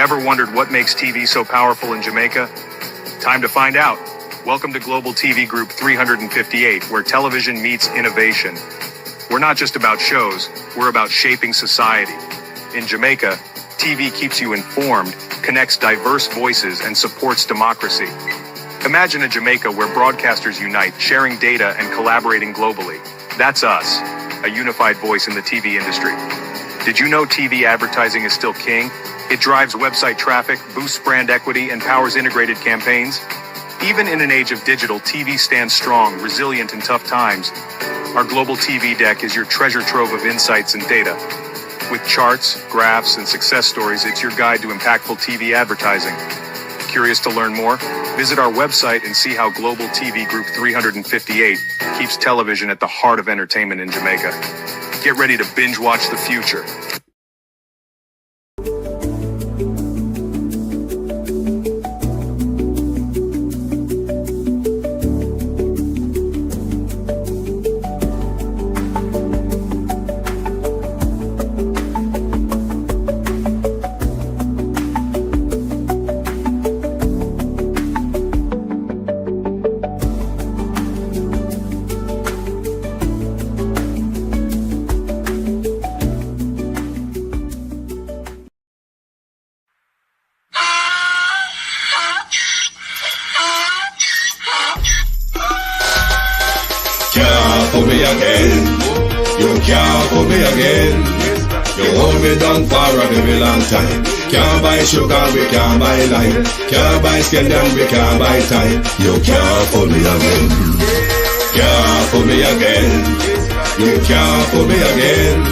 Ever wondered what makes TV so powerful in Jamaica? Time to find out. Welcome to Global TV Group 358, where television meets innovation. We're not just about shows, we're about shaping society. In Jamaica, TV keeps you informed, connects diverse voices, and supports democracy. Imagine a Jamaica where broadcasters unite, sharing data and collaborating globally. That's us, a unified voice in the TV industry. Did you know TV advertising is still king? It drives website traffic, boosts brand equity, and powers integrated campaigns. Even in an age of digital, TV stands strong, resilient in tough times. Our global TV deck is your treasure trove of insights and data. With charts, graphs, and success stories, it's your guide to impactful TV advertising. Curious to learn more? Visit our website and see how Global TV Group 358 keeps television at the heart of entertainment in Jamaica. Get ready to binge watch the future. For me again, you can't for me again. You hold me down for a very long time. Can't buy sugar, we can't buy lime. Can't buy Spendind, we can't buy time. You can't for me again. Can't for me again. You can't for me again.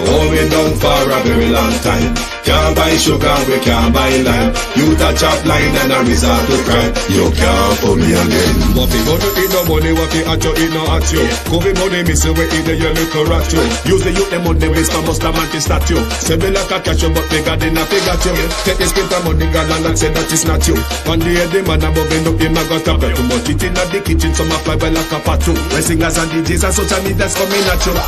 Hold me down for a very long time. Can't buy sugar, we can't buy lime. You touch up line and a resort to crime. You can't for me again. What fi go to eat no money, what fi at you, eat no at you. Covid money, miss away eat the yellow correct you. Use the youth, the money, waste my must a man to start you. Say me like a catch you, but bigger than a figure you. Take this spit of money, girl, and say that it's not you. One day the man above end up in my gutter. Too much eating at the kitchen, some a fly by like a patu. My singers and DJs and social media's coming at you.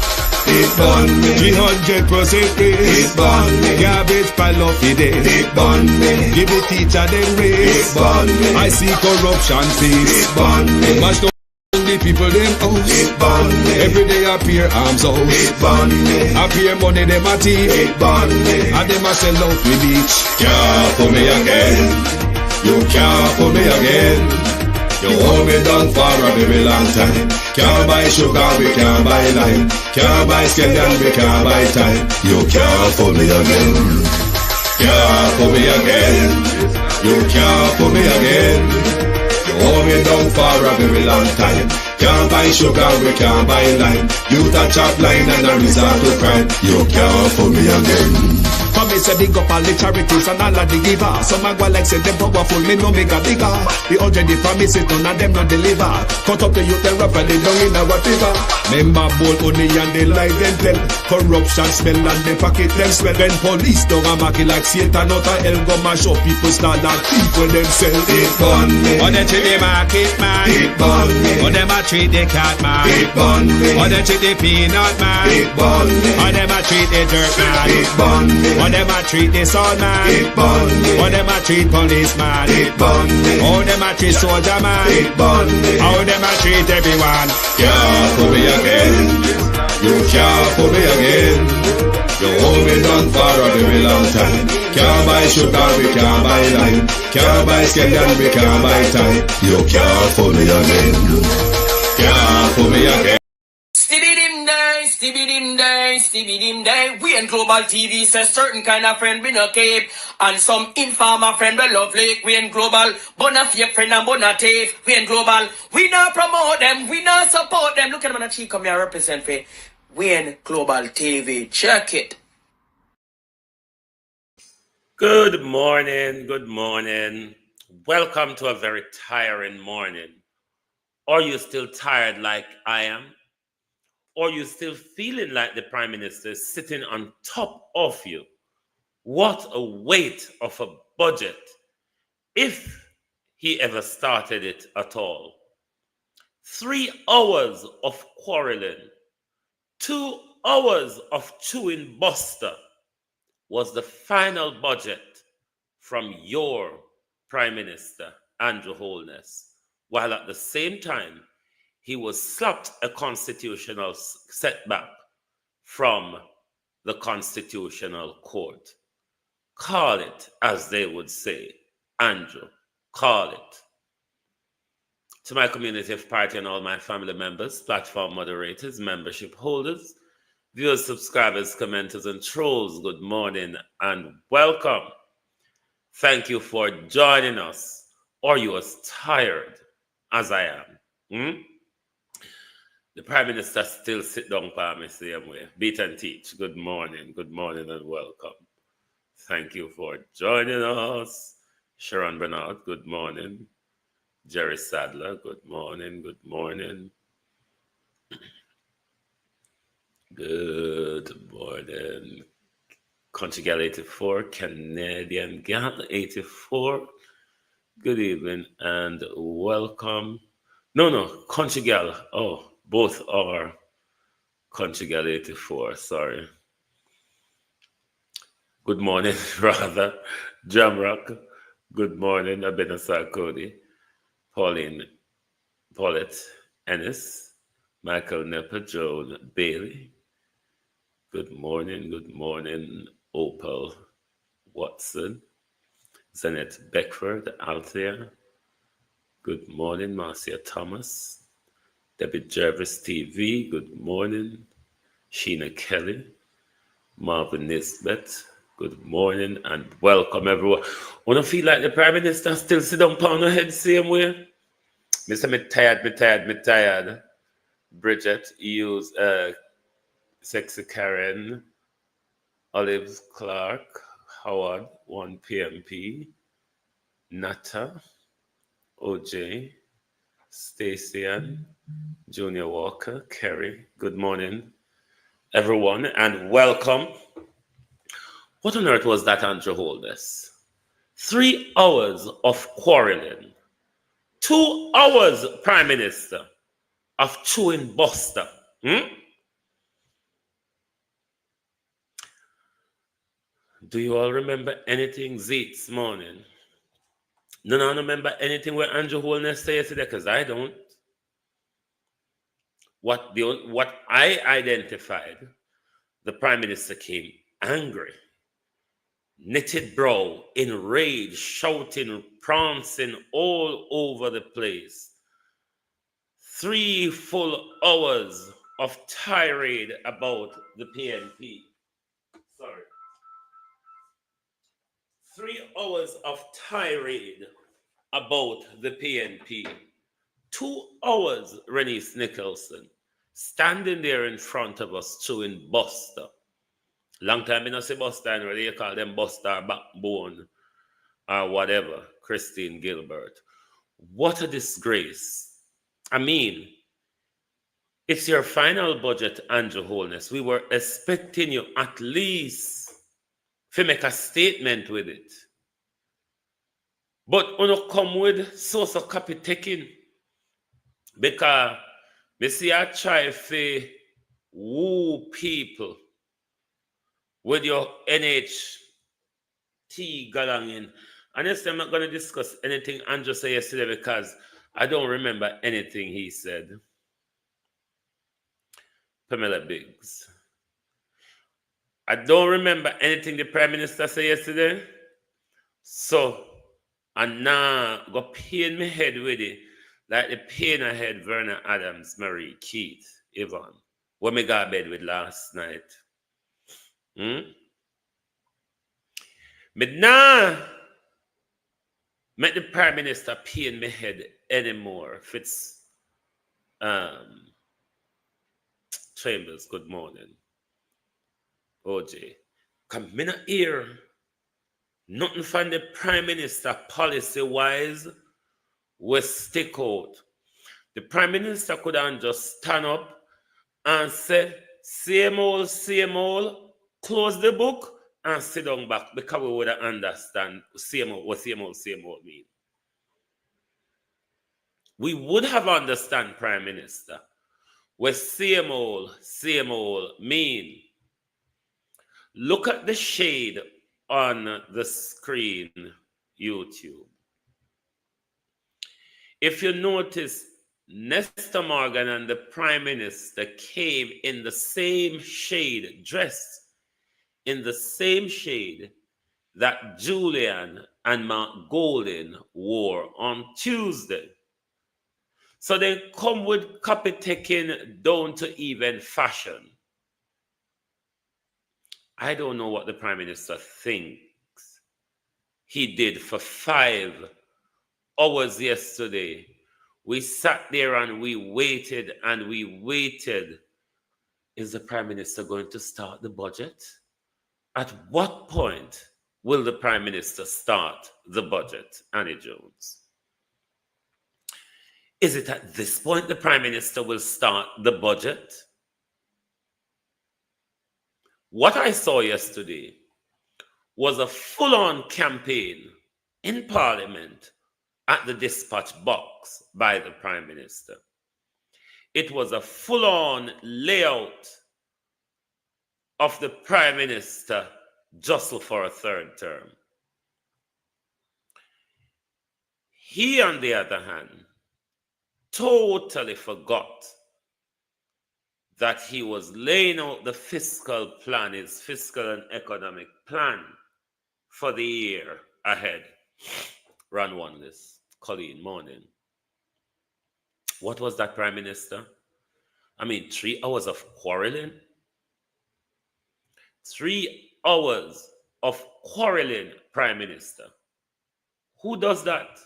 It burn me. 300% It burn me. Garbage pile of the day. It burn me. Give the teacher them It raise. burn me. I see corruption face. It burn me. Mash down the people them house. It burn me. Every day appear arms out. It burn me. Appear money them a thief. It burn me. And them a sell out with each. Can't for me again. You can't for me again. You hold me down for a very long time. Can't buy sugar, we can't buy lime. Can't buy Spendind, we can't buy time. You can't for me again. Can't for me again. You can't for me again. You hold me down for a very long time. Can't buy sugar, we can't buy lime. You touch up line and a resort to crime. You can't for me again. Come me say big up all the charities and all of the givers. Some a go like say them powerful, me no make a bigger. The 100 the promises, none of them not deliver. Cut up the youth and rapper, they down in our fever. Member bowl honey and they lie them tell. Corruption smell and they pocket them swell. When police don't a market like Satan out of hell, go mash up people start like people themselves. It burn me. On the treat the market man. It burn me. On them a treat the cat man. It burn me. On them treat the peanut man. It burn me. On them a treat the dirt man. It burn me. On them a treat the sun man. It burn me. On them a treat policeman. It burn me. How them a treat soldier man. It burn me. How them a treat everyone. Can't for me again. You can't for me again. You hold me down for a very long time. Can't buy sugar, we can't buy lime. Can't buy Spendind, we can't buy time. You can't for me again. Can't for me again. Stevie dim day. We in Global TV says certain kind of friend we no keep. And some informer friend we love like. We in Global, bona fake friend and bona thief. We in Global, we not promote them, we not support them. Look at them on the cheek, come here represent for. We in Global TV, check it. Good morning, good morning. Welcome to a very tiring morning. Are you still tired like I am? Or you still feeling like the Prime Minister is sitting on top of you? What a weight of a budget, if he ever started it at all. 3 hours of quarreling, 2 hours of chewing buster was the final budget from your Prime Minister, Andrew Holness, while at the same time he was slapped a constitutional setback from the Constitutional Court. Call it, as they would say, Andrew, call it. To my community of party and all my family members, platform moderators, membership holders, viewers, subscribers, commenters, and trolls, good morning and welcome. Thank you for joining us. Are you as tired as I am? The Prime Minister still sit down by me same way. Beat and teach. Good morning and welcome. Thank you for joining us. Sharon Bernard, good morning. Jerry Sadler, good morning. Good morning. Country Gal 84, Canadian Gal 84. Good evening and welcome. No, Country Gal. Oh, both are Country Gal 84, sorry. Good morning, rather. Jamrock. Good morning, Abenasar Cody. Pauline, Paulette Ennis. Michael Nepper, Joan Bailey. Good morning, Opal Watson. Zenet Beckford, Althea. Good morning, Marcia Thomas. Debbie Jervis TV, good morning. Sheena Kelly. Marvin Nisbet, good morning and welcome everyone. Wanna feel like the Prime Minister still sit down pound her head same way? Me tired. Bridget, use Sexy Karen, Olive Clark, Howard, 1 PMP, Nata, OJ, Stacian, Junior Walker, Kerry, good morning everyone and welcome. What on earth was that, Andrew Holness? 3 hours of quarreling. 2 hours, Prime Minister, of chewing buster. Do you all remember anything this morning? No, remember anything where Andrew Holness said yesterday? Because I don't. What I identified, the Prime Minister came angry, knitted brow, enraged, shouting, prancing all over the place. 3 full hours of tirade about the PNP. 3 hours of tirade about the PNP. 2 hours, Renice Nicholson, standing there in front of us chewing buster. Long time I don't say buster, and they call them buster, backbone, or whatever. Christine Gilbert. What a disgrace. I mean, it's your final budget, Andrew Holness. We were expecting you at least to make a statement with it. But you don't come with social copy taking. Because me see I try to woo people with your NHT galangin. Honestly, I'm not going to discuss anything Andrew said yesterday because I don't remember anything he said. Pamela Biggs. I don't remember anything the Prime Minister said yesterday. So, I'm now going to pain my head with it. Like the pain I had Verna Adams, Marie, Keith, Yvonne. When me got bed with last night. Me nah make the Prime Minister pain my head anymore. If it's Chambers, good morning. OJ. Come me not hear nothing from the Prime Minister policy-wise will stick out. The Prime Minister could have just stand up and say, same old, close the book and sit down back because we would understand same old mean. We would have understand, Prime Minister, what same old mean. Look at the shade on the screen, YouTube. If you notice, Nestor Morgan and the Prime Minister came in the same shade, dressed in the same shade that Julian and Mark Golden wore on Tuesday. So they come with copy taking down to even fashion. I don't know what the Prime Minister thinks he did for 5 hours yesterday. We sat there and we waited and we waited. Is the Prime Minister going to start the budget? At what point will the Prime Minister start the budget, Annie Jones? Is it at this point the Prime Minister will start the budget? What I saw yesterday was a full-on campaign in Parliament at the dispatch box by the Prime Minister. It was a full-on layout of the Prime Minister jostle for a 3rd term. He, on the other hand, totally forgot that he was laying out the fiscal plan, his fiscal and economic plan for the year ahead. Ron Holness, Colleen, morning. What was that, Prime Minister? 3 hours of quarreling? 3 hours of quarreling, Prime Minister. Who does that?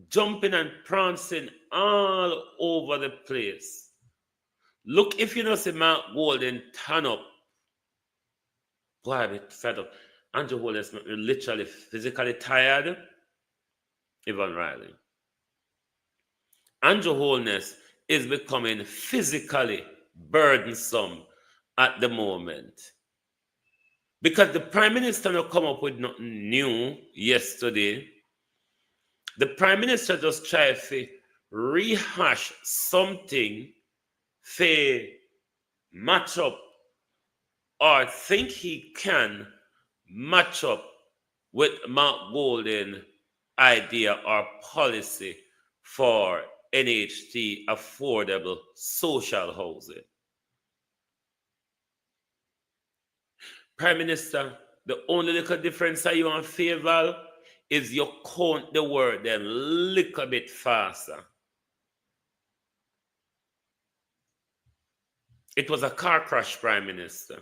Jumping and prancing all over the place. Look, if you don't see Mark Golden turn up, boy, I'm a bit fed up. Andrew Holness literally physically tired. Even Riley. Andrew Holness is becoming physically burdensome at the moment. Because the Prime Minister not come up with nothing new yesterday. The Prime Minister just tried to rehash something to match up or think he can match up with Mark Golden idea or policy for NHT affordable social housing. Prime Minister, the only little difference that you want favor is you count the word them little bit faster. It was a car crash, Prime Minister.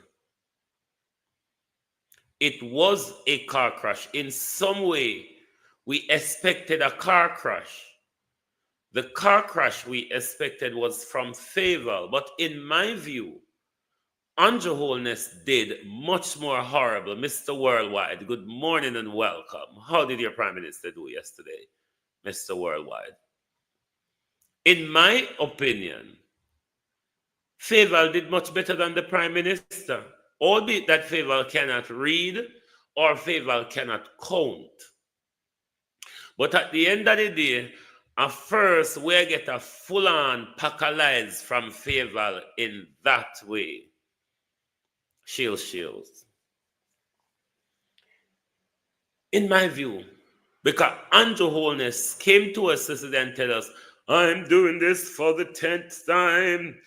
It was a car crash. In some way, we expected a car crash. The car crash we expected was from Fayetteville, but in my view, Andrew Holness did much more horrible. Mr. Worldwide, good morning and welcome. How did your Prime Minister do yesterday, Mr. Worldwide? In my opinion, Fayetteville did much better than the Prime Minister, albeit that Fayetteville cannot read or Fayetteville cannot count. But at the end of the day, at first, we get a full-on pack of lies from Fayetteville in that way. Shields. In my view, because Andrew Holness came to us yesterday and tell us, I'm doing this for the 10th time,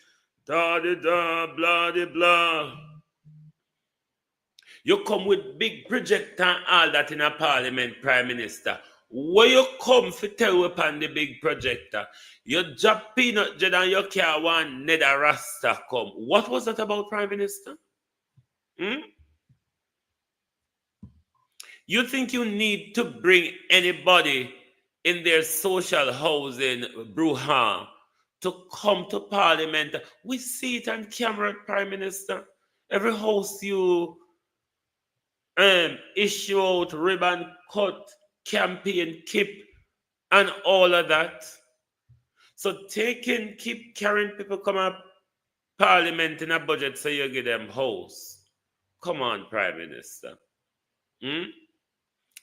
da-da-da, blah-de-blah. You come with big project and all that in a parliament, Prime Minister. Where you come to tell upon the big projector? You drop peanut jet and you can't want nether rasta come. What was that about, Prime Minister? You think you need to bring anybody in their social housing brouhaha to come to Parliament? We see it on camera, Prime Minister. Every house you issue out ribbon cut, campaign keep, and all of that. So keep carrying people come up Parliament in a budget so you give them house. Come on, Prime Minister.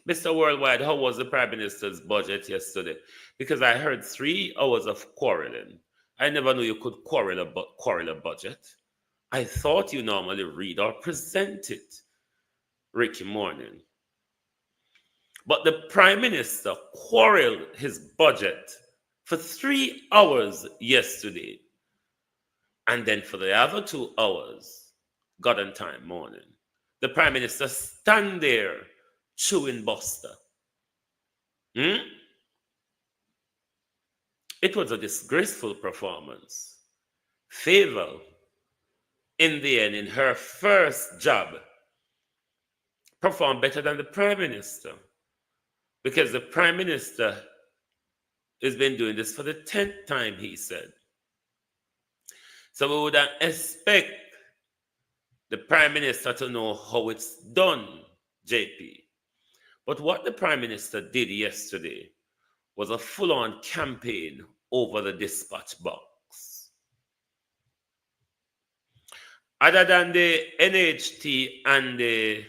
Mr. Worldwide, how was the Prime Minister's budget yesterday? Because I heard 3 hours of quarreling. I never knew you could quarrel a budget. I thought you normally read or present it. Ricky Morning. But the Prime Minister quarreled his budget for 3 hours yesterday. And then for the other 2 hours, God and time morning, the Prime Minister stand there chewing buster. It was a disgraceful performance. Favor, in the end, in her first job, performed better than the Prime Minister. Because the Prime Minister has been doing this for the 10th time, he said. So we would expect the Prime Minister to know how it's done, JP. But what the Prime Minister did yesterday was a full-on campaign over the dispatch box. Other than the NHT and the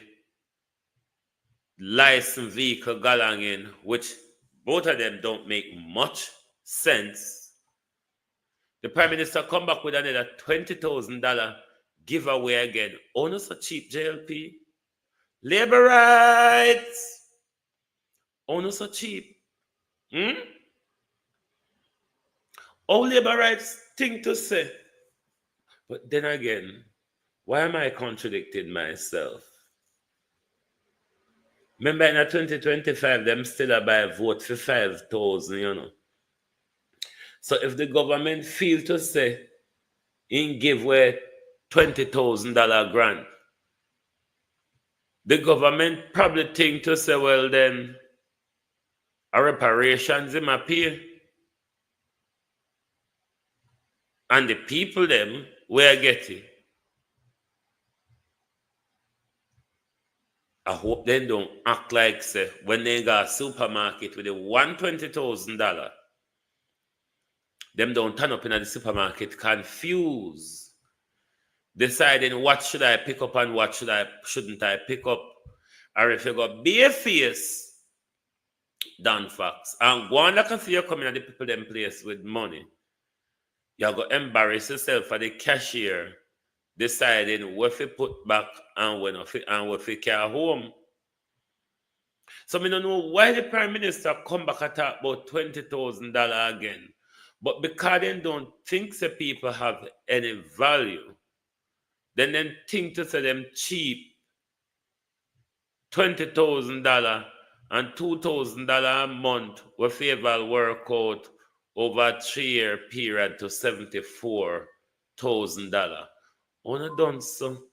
licensed vehicle galanging, which both of them don't make much sense, the Prime Minister come back with another $20,000 giveaway again. Oh, no, so cheap, JLP. Labor rights. Oh, no, so cheap. Oh, labor rights thing to say. But then again, why am I contradicting myself? Remember in 2025, them still a buy vote for 5,000, you know. So if the government feel to say, in give away $20,000 grant, the government probably think to say, well then, a reparations in my pay. And the people them, we're getting. I hope they don't act like, say, when they got a supermarket with a $120,000, them don't turn up in the supermarket confused, deciding what should I pick up and what shouldn't I pick up. Or if you got bare face, done facts, and go on like a fear coming at the people them place with money, you go embarrass yourself for the cashier deciding what you put back and what you carry home. So I don't know why the Prime Minister come back and talk about $20,000 again. But because they don't think that people have any value, then they think to say them cheap $20,000 and $2,000 a month will favor work out over a 3-year period to $74,000. Only done so.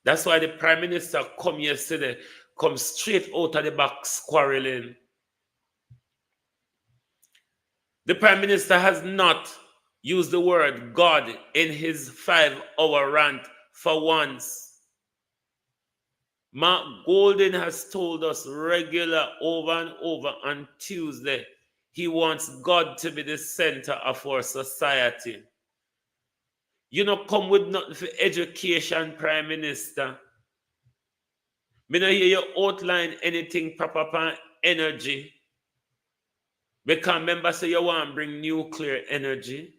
That's why the Prime Minister come yesterday, come straight out of the box quarreling. The Prime Minister has not used the word God in his 5-hour rant for once. Mark Golden has told us regular over and over on Tuesday he wants God to be the center of our society. You know, come with nothing for education, Prime Minister. Me no hear you outline anything proper on energy. Because remember, say you want to bring nuclear energy.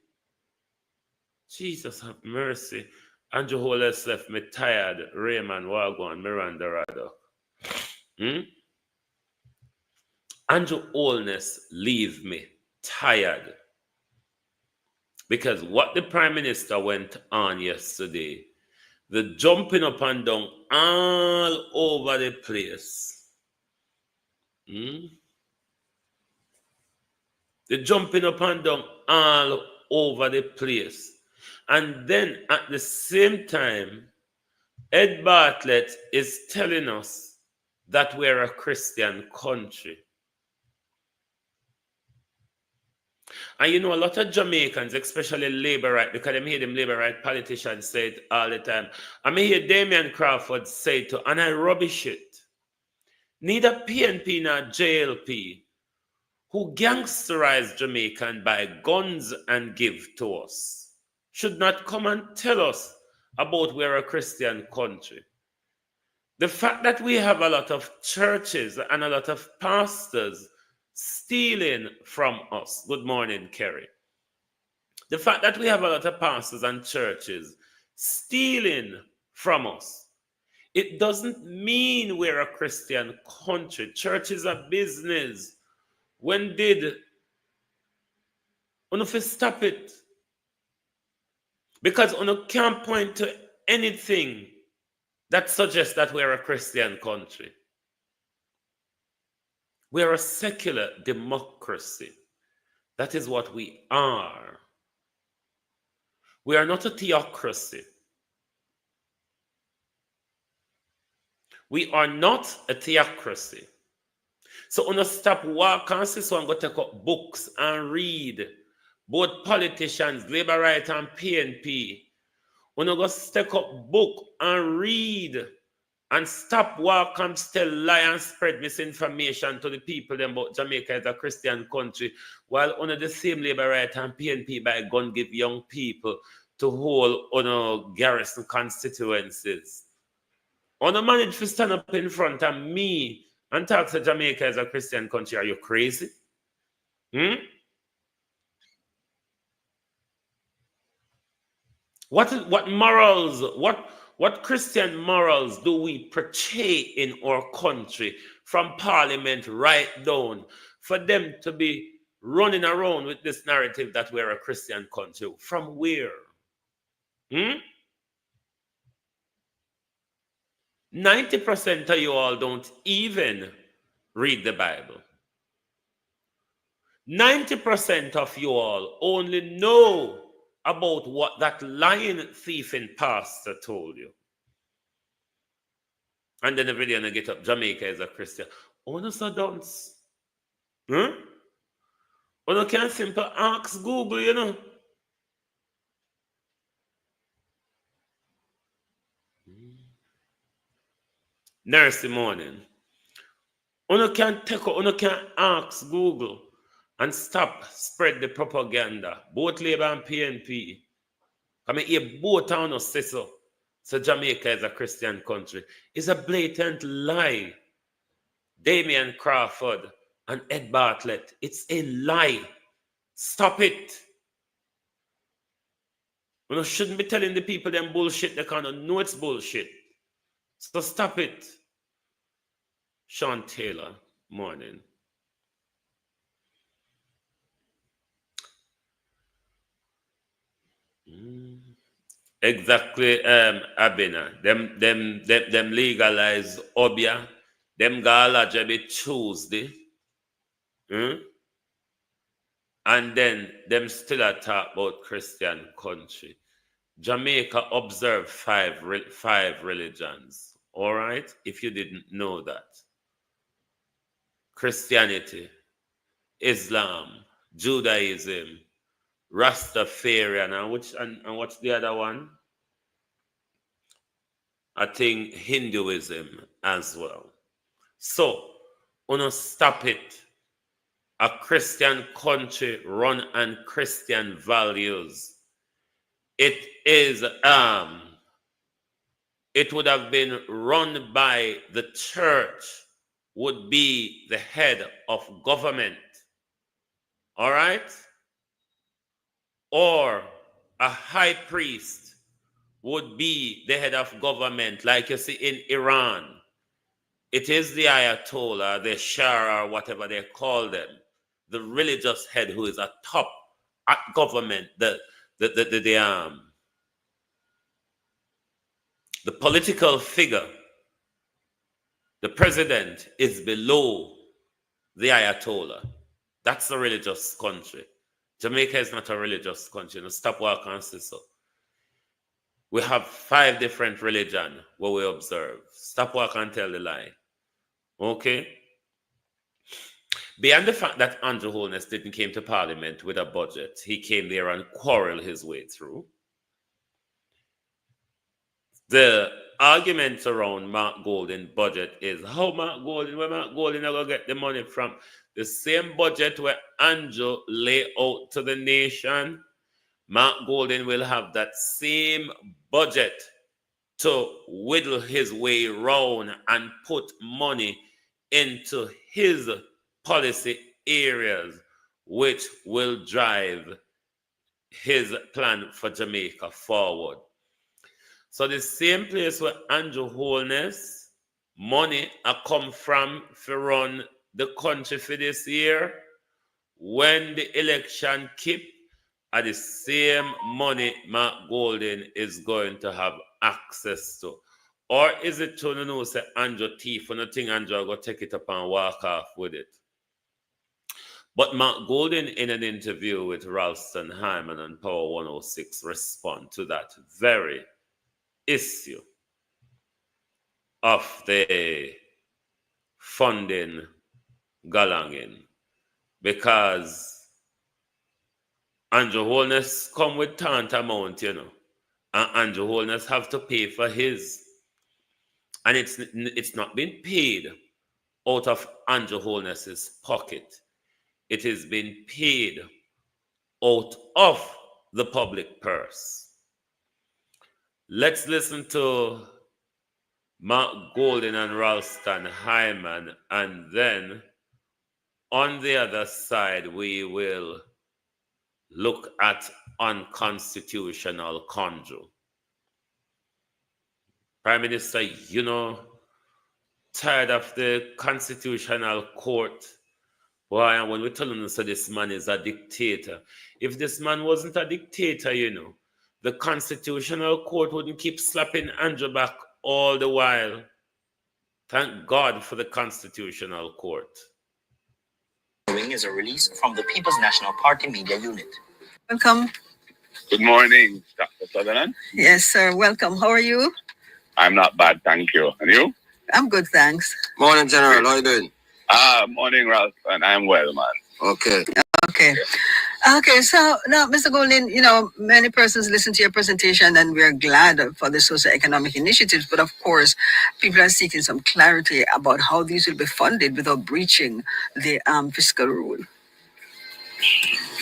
Jesus have mercy. Andrew Holness left me tired. Raymond Wagwan, Miranda Raddock. Andrew Holness leave me tired. Because what the Prime Minister went on yesterday, the jumping up and down all over the place. The jumping up and down all over the place. And then at the same time, Ed Bartlett is telling us that we're a Christian country. And you know, a lot of Jamaicans, especially labor right, because I hear them labor right politicians say it all the time. I hear Damian Crawford say it too, and I rubbish it. Neither PNP nor JLP, who gangsterize Jamaica and buy guns and give to us, should not come and tell us about we're a Christian country. The fact that we have a lot of churches and a lot of pastors stealing from us. Good morning, Kerry. The fact that we have a lot of pastors and churches stealing from us It doesn't mean we're a Christian country. Church is a business. When did we stop it? Because we can't point to anything that suggests that we're a Christian country. We're a secular democracy. That is what we are. We are not a theocracy. We are not a theocracy. So we stop walk and see, so I'm going to take up books and read. Both politicians, Labour Right and PNP. We're going to take up book and read and stop walk and still lie and spread misinformation to the people them about Jamaica as a Christian country, while under the same Labour Right and PNP by gun give young people to hold on garrison constituencies. On a manage to stand up in front of me and talk to Jamaica as a Christian country. Are you crazy? What morals, what Christian morals do we portray in our country from Parliament right down for them to be running around with this narrative that we're a Christian country? From where? 90% of you all don't even read the Bible. 90% of you all only know about what that lying thieving pastor told you. And then every day I get up, Jamaica is a Christian. Honestly, don't. You can simply ask Google, you know. Nurse morning. You can ask Google and stop spread the propaganda. Both Labour and PNP. I mean, you both on us say so. So Jamaica is a Christian country. It's a blatant lie. Damian Crawford and Ed Bartlett. It's a lie. Stop it. You shouldn't be telling the people them bullshit. They kind of know it's bullshit. So stop it. Sean Taylor, morning. Exactly, Abina. Them legalize Obia. Them gala be Tuesday. And then them still talk about Christian country. Jamaica observe five religions. All right? If you didn't know that. Christianity, Islam, Judaism, Rastafarian, and what's the other one? I think Hinduism as well. So, stop it. A Christian country run on Christian values. It would have been run by the church, would be the head of government. All right? Or a high priest would be the head of government, like you see in Iran. It is the Ayatollah, the Shah, or whatever they call them, the religious head who is a top at government, the political figure, the president is below the Ayatollah. That's a religious country. Jamaica is not a religious country. No, stop walking and say so. We have 5 different religions where we observe. Stop walking and tell the lie. Okay? Beyond the fact that Andrew Holness didn't came to Parliament with a budget, he came there and quarreled his way through. The arguments around Mark Golding budget is how Mark Golding are going to get the money from? The same budget where Andrew lay out to the nation, Mark Golding will have that same budget to whittle his way round and put money into his policy areas, which will drive his plan for Jamaica forward. So the same place where Andrew Holness money are come from to run the country for this year, when the election keep, are the same money Mark Golden is going to have access to. Or is it to know say Andrew thief and nothing Andrew go take it up and walk off with it? But Mark Golden, in an interview with Ralston Hyman on Power 106, respond to that very issue of the funding galanging, because Andrew Holness come with tant amount, and Andrew Holness have to pay for his, and it's not been paid out of Andrew Holness's pocket. It is being paid out of the public purse. Let's listen to Mark Golden and Ralston Hyman, and then on the other side, we will look at unconstitutional control. Prime Minister, tired of the Constitutional Court. Why? And when we tell him that this man is a dictator, if this man wasn't a dictator, the Constitutional Court wouldn't keep slapping Andrew back all the while. Thank God for the Constitutional Court. Is a release from the People's National Party Media Unit. Welcome. Good morning, Dr. Sutherland. Yes, sir. Welcome. How are you? I'm not bad, thank you. And you? I'm good, thanks. Morning, General. How are you doing? Morning, Ralph, and I'm well, man. Okay. Okay, so now, Mr. Golden, many persons listen to your presentation and we're glad for the socioeconomic initiatives, but of course, people are seeking some clarity about how these will be funded without breaching the fiscal rule.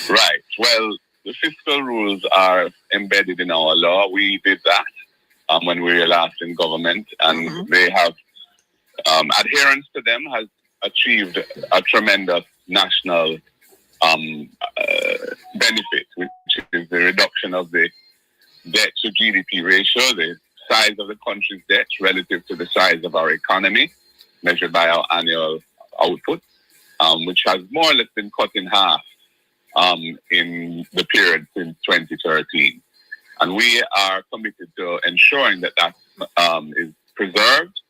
Right. Well, the fiscal rules are embedded in our law. We did that when we were last in government, and they have adherence to them has achieved a tremendous national benefit, which is the reduction of the debt to GDP ratio, the size of the country's debt relative to the size of our economy, measured by our annual output, which has more or less been cut in half in the period since 2013. And we are committed to ensuring that is preserved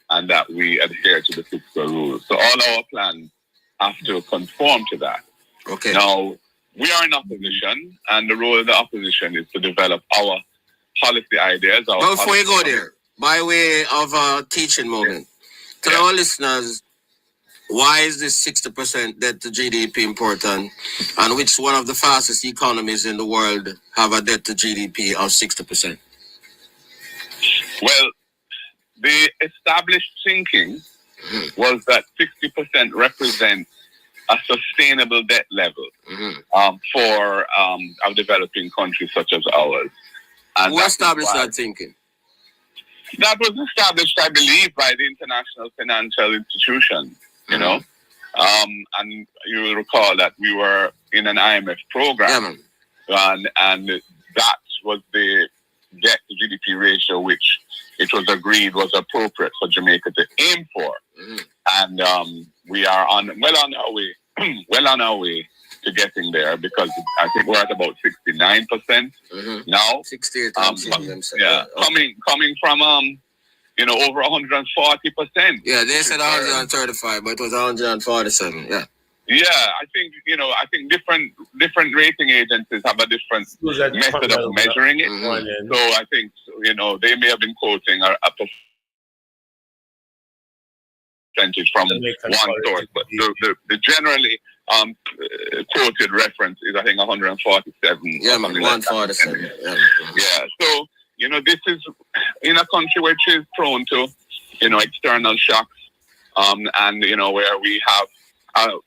and that we adhere to the fiscal rules. So all our plans have to conform to that. Okay. Now, we are in opposition, and the role of the opposition is to develop our policy ideas. Before you go there, by way of a teaching moment, tell our listeners, why is this 60% debt to GDP important, and which one of the fastest economies in the world have a debt to GDP of 60%? Well, the established thinking was that 60% represents a sustainable debt level for a developing countries such as ours. And who established that thinking? That was established, I believe, by the international financial institutions, and you will recall that we were in an IMF program, and that was the debt to GDP ratio which it was agreed was appropriate for Jamaica to aim for. And we are well on our way to getting there, because I think we're at about 69% now. 68. Coming from over 140%. Yeah, they said 135, but it was 147. Yeah. Yeah, I think different rating agencies have a different method of measuring it. So I think they may have been quoting a percentage from one source, but the generally quoted reference is, I think, 147. Yeah, 147. Yeah. So this is in a country which is prone to external shocks, and where we have an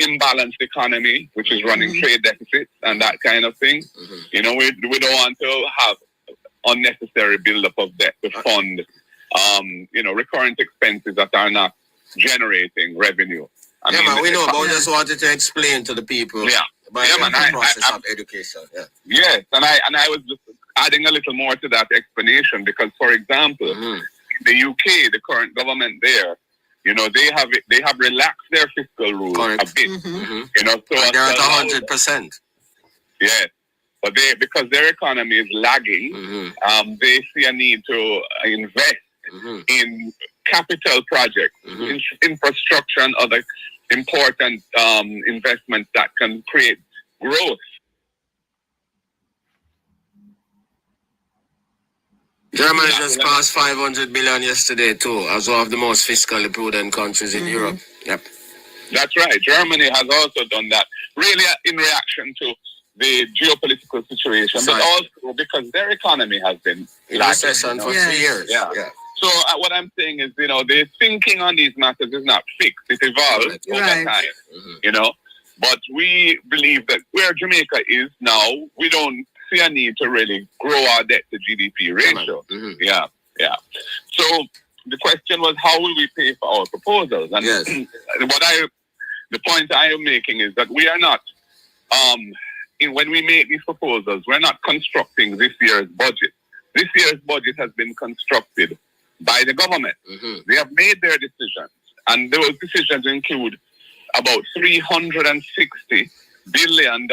imbalanced economy, which is running trade deficits and that kind of thing. We don't want to have unnecessary buildup of debt to fund recurrent expenses that are not generating revenue. We know, but we just wanted to explain to the people by the process of education. Yeah. Yes, and I was just adding a little more to that explanation, because, for example, the UK, the current government there, you know, they have relaxed their fiscal rules a bit. You know, so and they're at 100%. Yes, but because their economy is lagging, they see a need to invest in capital projects, infrastructure, and other important investments that can create growth. Germany just passed 500 billion yesterday too, as one of the most fiscally prudent countries in Europe. Yep. That's right. Germany has also done that, really in reaction to the geopolitical situation, but also because their economy has been in recession for 3 years. Yeah. So what I'm saying is, you know, the thinking on these matters is not fixed. It evolves over time, you know. But we believe that where Jamaica is now, we don't see a need to really grow our debt to GDP ratio. Yeah. So the question was, how will we pay for our proposals? And the point I am making is that we are not, when we make these proposals, we're not constructing this year's budget. This year's budget has been constructed by the government. They have made their decisions, and those decisions include about $360 billion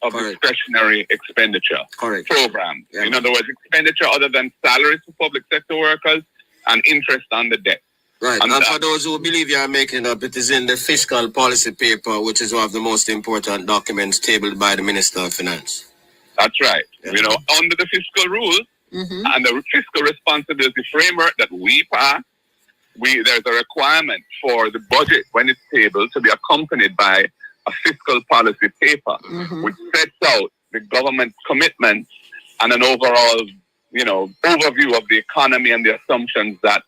of discretionary expenditure programs. In other words, expenditure other than salaries for public sector workers and interest on the debt. Right, and for those who believe you are making it up, it is in the fiscal policy paper, which is one of the most important documents tabled by the Minister of Finance. That's right. You know, under the fiscal rules and the fiscal responsibility framework that we pass, there's a requirement for the budget, when it's tabled, to be accompanied by a fiscal policy paper, which sets out the government's commitments and an overall, you know, overview of the economy and the assumptions that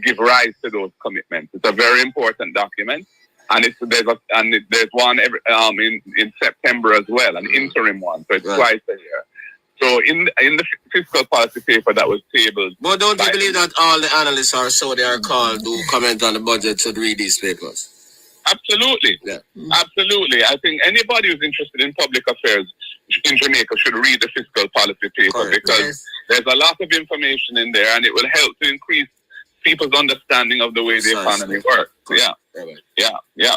give rise to those commitments. It's a very important document, and there's one every, in September as well, an interim one, so it's twice a year. So in the fiscal policy paper that was tabled. But don't you believe that all the analysts are so they are called who comment on the budget should read these papers? Absolutely. Absolutely. I think anybody who's interested in public affairs in Jamaica should read the fiscal policy paper because there's a lot of information in there, and it will help to increase people's understanding of the way the economy works. Yeah.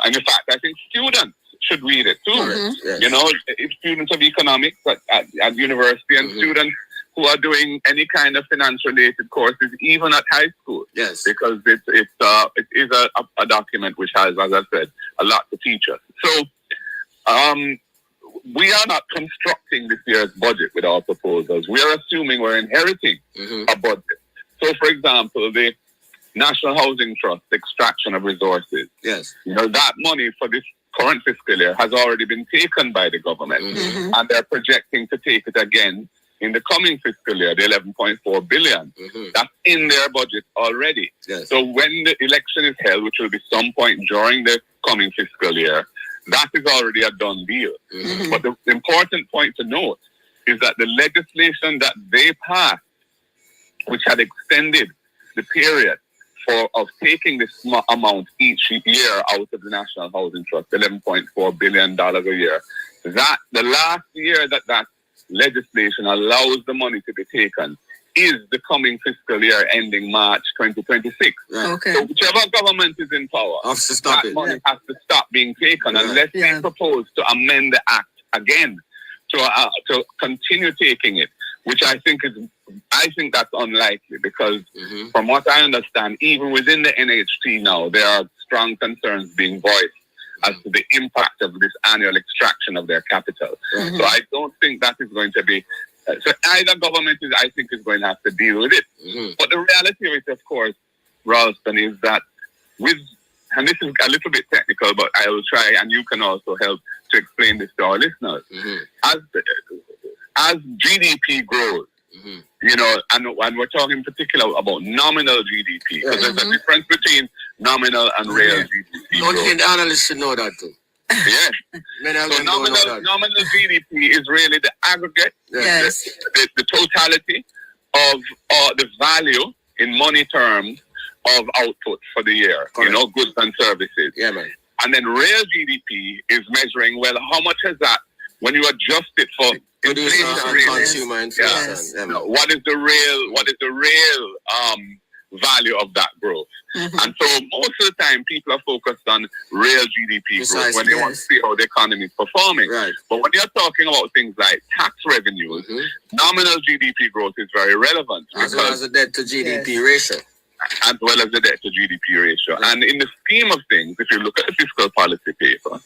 And in fact, I think students should read it too. You know, students of economics at university and students who are doing any kind of finance-related courses, even at high school. Because it is a document which has, as I said, a lot to teach us. So we are not constructing this year's budget with our proposals. We are assuming we're inheriting a budget. So, for example, the National Housing Trust extraction of resources. You know, that money for this current fiscal year has already been taken by the government, and they're projecting to take it again in the coming fiscal year, the 11.4 billion. That's in their budget already. So when the election is held, which will be some point during the coming fiscal year, that is already a done deal. But the important point to note is that the legislation that they passed, which had extended the period of taking this amount each year out of the National Housing Trust, $11.4 billion a year, that the last year that legislation allows the money to be taken is the coming fiscal year ending March 2026. So whichever government is in power, that money has to stop being taken unless they propose to amend the act again to continue taking it, which I think that's unlikely because from what I understand, even within the NHT now, there are strong concerns being voiced as to the impact of this annual extraction of their capital. So I don't think that is going to be, so either government I think is going to have to deal with it. But the reality of it, of course, Ralston, is that and this is a little bit technical, but I will try, and you can also help to explain this to our listeners. As GDP grows, you know, and we're talking in particular about nominal GDP, because there's a difference between nominal and real GDP. Don't you think the analysts should know that too? So nominal GDP is really the aggregate, the totality of the value in money terms of output for the year, you know, goods and services. And then real GDP is measuring, well, how much has that, when you adjust it for Producer and consumer inflation. Yes. Yeah, No, what is the real value of that growth? And so most of the time people are focused on real GDP growth when they want to see how the economy is performing. Right. But when you're talking about things like tax revenues, nominal GDP growth is very relevant. As well as the debt to GDP ratio. As well as the debt to GDP ratio. And in the scheme of things, if you look at the fiscal policy paper,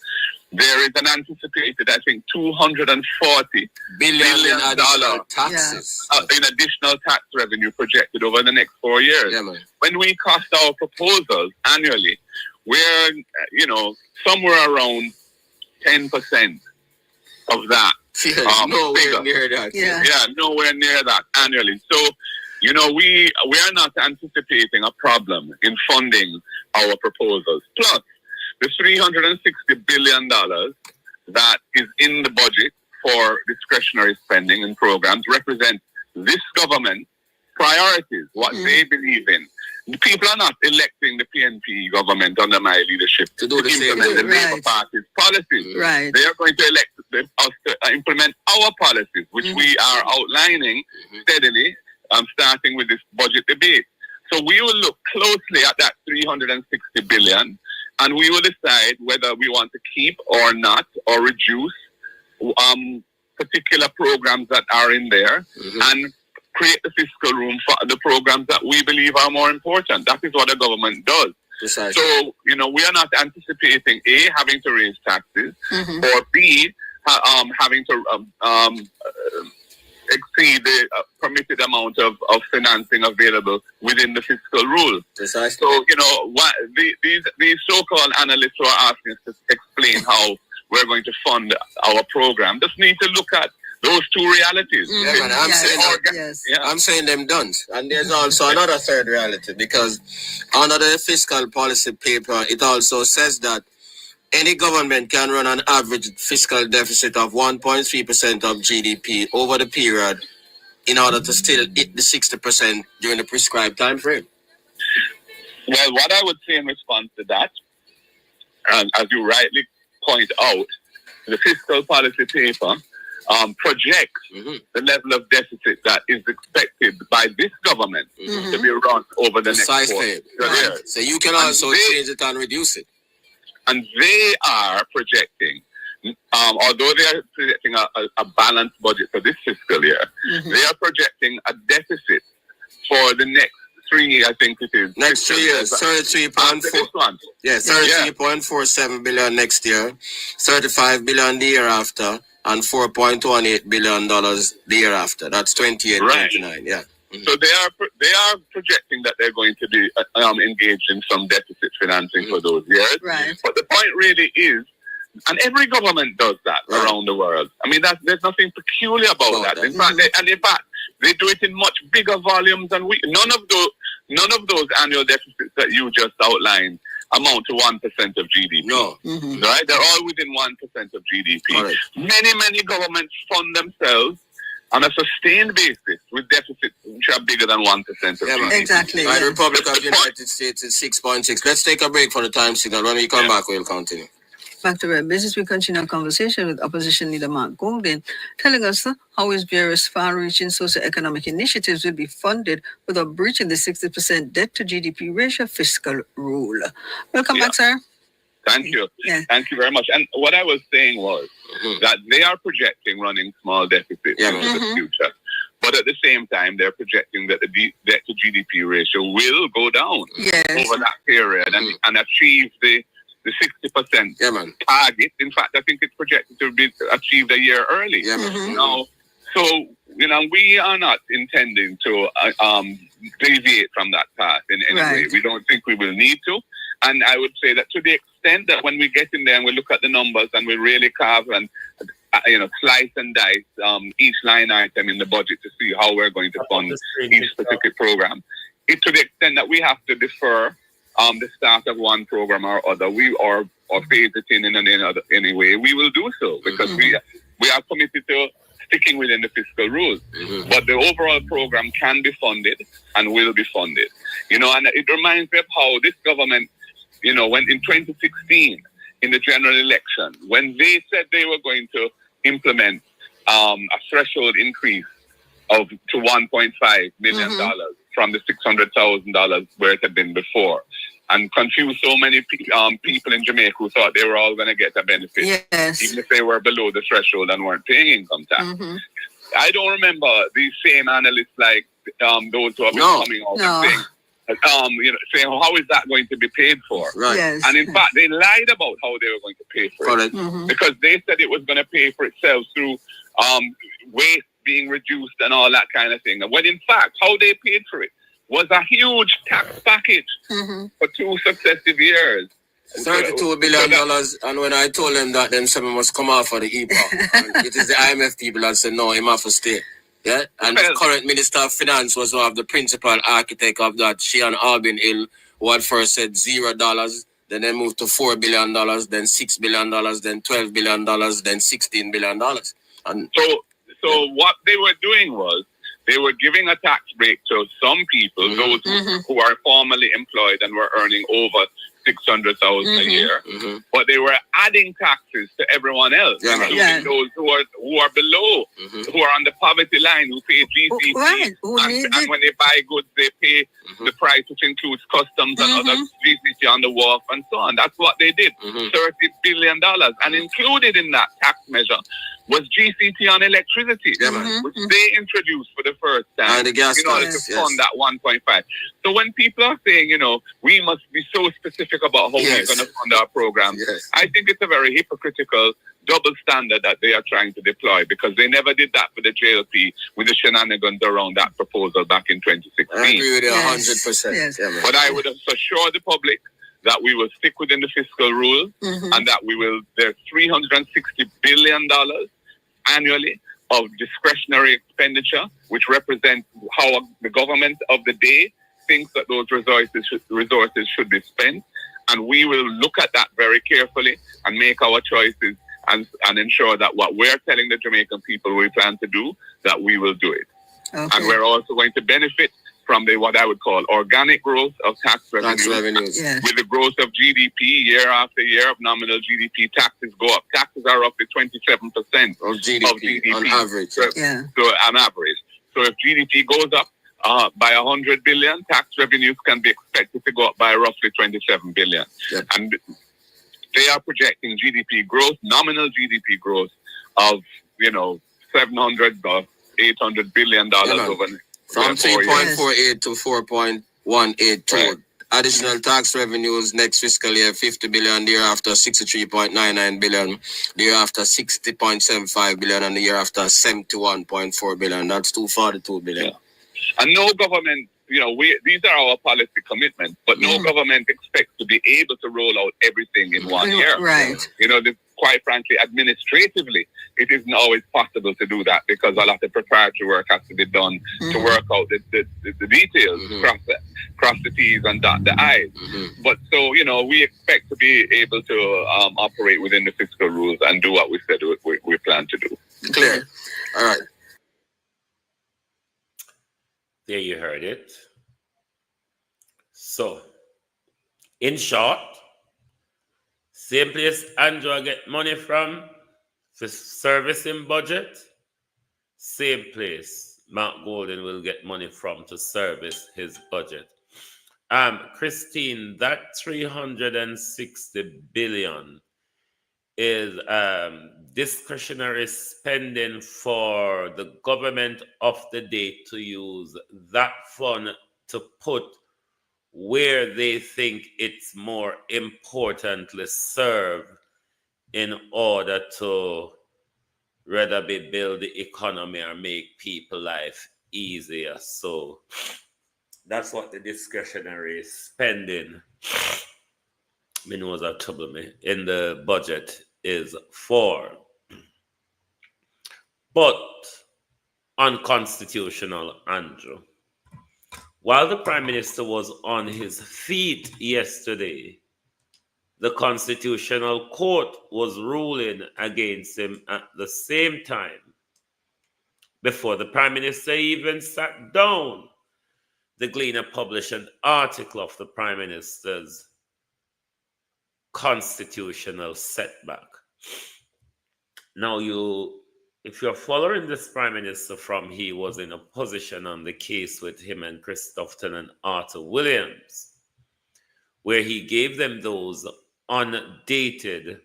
there is an anticipated, I think, $240 billion taxes in additional tax revenue projected over the next 4 years. Yeah, man. When we cost our proposals annually, we're, somewhere around 10% of that. Nowhere near that. Yeah, nowhere near that annually. So, we are not anticipating a problem in funding our proposals. Plus, the $360 billion that is in the budget for discretionary spending and programs represent this government's priorities, what they believe in. People are not electing the PNP government under my leadership to implement the Labour Party's policies. Right. They are going to elect us to implement our policies, which we are outlining steadily, starting with this budget debate. So we will look closely at that $360 billion, and we will decide whether we want to keep or not, or reduce particular programs that are in there, and create the fiscal room for the programs that we believe are more important. That is what the government does. Precisely. So, we are not anticipating A, having to raise taxes, or B, having to exceed the permitted amount of financing available within the fiscal rule. Precisely. So, these so-called analysts who are asking us to explain how we're going to fund our program just need to look at those two realities. Yeah, man, I'm saying them don't. And there's also another third reality, because under the fiscal policy paper, it also says that any government can run an average fiscal deficit of 1.3% of GDP over the period in order to still hit the 60% during the prescribed time frame. Well, what I would say in response to that, as you rightly point out, the fiscal policy paper projects the level of deficit that is expected by this government to be run over the next 4 years. Right. So you can also change it and reduce it. And they are projecting, although they are projecting a balanced budget for this fiscal year, they are projecting a deficit for the next 3, I think it is. Next 3 years, 33.4. Yeah, 33.47 billion next year, 35 billion the year after, and $4.18 billion the year after. That's 28, right. 29. Yeah. So they are projecting that they're going to be engaged in some deficit financing for those years. Right. But the point really is, and every government does that around the world. I mean, there's nothing peculiar about that. In fact, they do it in much bigger volumes than we. None of those annual deficits that you just outlined amount to 1% of GDP. No. Right? They're all within 1% of GDP. Correct. Many governments fund themselves on a sustained basis with deficits which are bigger than 1% of GDP. Exactly. The Republic of the United States is 6.6. Let's take a break for the time signal. When we come back, we'll continue. Back to Red Business, we continue our conversation with Opposition Leader Mark Goldin, telling us how his various far-reaching socio-economic initiatives will be funded without breaching the 60% debt to GDP ratio fiscal rule. Welcome back, sir. Thank you. Yeah. Thank you very much. And what I was saying was that they are projecting running small deficits into the future. But at the same time, they're projecting that the debt to GDP ratio will go down over that period and achieve the 60% target. In fact, I think it's projected to be achieved a year early. So, we are not intending to deviate from that path in any way. We don't think we will need to. And I would say that to the extent that when we get in there and we look at the numbers and we really carve and slice and dice each line item in the budget to see how we're going to fund each specific program, to the extent that we have to defer the start of one program or other, or phase it in any way, we will do so because we are committed to sticking within the fiscal rules. But the overall program can be funded and will be funded. And it reminds me of how this government, when in 2016, in the general election, when they said they were going to implement a threshold increase of to $1.5 million dollars from the $600,000 where it had been before, and confused so many people in Jamaica who thought they were all going to get a benefit, even if they were below the threshold and weren't paying income tax. I don't remember these same analysts like those who have been coming out and saying, saying how is that going to be paid for? Right. And in fact, they lied about how they were going to pay for it because they said it was going to pay for itself through waste being reduced and all that kind of thing. And when in fact, how they paid for it was a huge tax package for 2 successive years. $32 billion, and when I told them that, then someone must come out for the EPA. And it is the IMF people that said, no, he must stay. Yeah, and the current Minister of Finance was one of the principal architect of that. She and Albin Hill, who had first said $0, then they moved to $4 billion, then $6 billion, then $12 billion, then $16 billion. And so what they were doing was they were giving a tax break to some people, those who are formally employed and were earning over $600,000 a year, but they were adding taxes to everyone else, including those who are below, who are on the poverty line, who pay GCT, and when they buy goods, they pay the price, which includes customs and other GCT on the wharf and so on. That's what they did, $30 billion, and included in that tax measure was GCT on electricity, which they introduced for the first time and the gas in order to fund that 1.5. So when people are saying, we must be so specific about how we're going to fund our program, I think it's a very hypocritical double standard that they are trying to deploy, because they never did that for the JLP with the shenanigans around that proposal back in 2016. I agree with you 100%. But I would assure the public that we will stick within the fiscal rules and that there's $360 billion annually of discretionary expenditure, which represents how the government of the day thinks that those resources should be spent. And we will look at that very carefully and make our choices and ensure that what we're telling the Jamaican people we plan to do, that we will do it. Okay. And we're also going to benefit from what I would call organic growth of tax revenues. With the growth of GDP year after year of nominal GDP, taxes go up. Taxes are roughly 27% of GDP on average. So on average. So if GDP goes up by 100 billion, tax revenues can be expected to go up by roughly 27 billion. And they are projecting GDP growth, nominal GDP growth of, 700 or 800 billion dollars over from 3.48 to 4.182. Right. Additional tax revenues next fiscal year, 50 billion, the year after 63.99 billion, the year after 60.75 billion, and the year after 71.4 billion. That's 242 billion. And no government, these are our policy commitments, but no government expects to be able to roll out everything in 1 year. Right. Quite frankly, administratively, it isn't always possible to do that, because a lot of preparatory work has to be done to work out the details, cross the T's and dot the I's. But so, we expect to be able to operate within the fiscal rules and do what we said we plan to do. Clear. All right. There you heard it. So, in short, same place Andrew get money from for servicing budget, same place Mark Golden will get money from to service his budget. Christine, that 360 billion is discretionary spending for the government of the day to use that fund to put where they think it's more importantly served in order to rather build the economy or make people life easier. So that's what the discretionary spending in the budget is for. But unconstitutional, Andrew. While the Prime Minister was on his feet yesterday, the Constitutional Court was ruling against him at the same time. Before the Prime Minister even sat down, the Gleaner published an article of the Prime Minister's constitutional setback. Now you if you're following this Prime Minister from he was in a position on the case with him and Chris Tufton and Arthur Williams, where he gave them those undated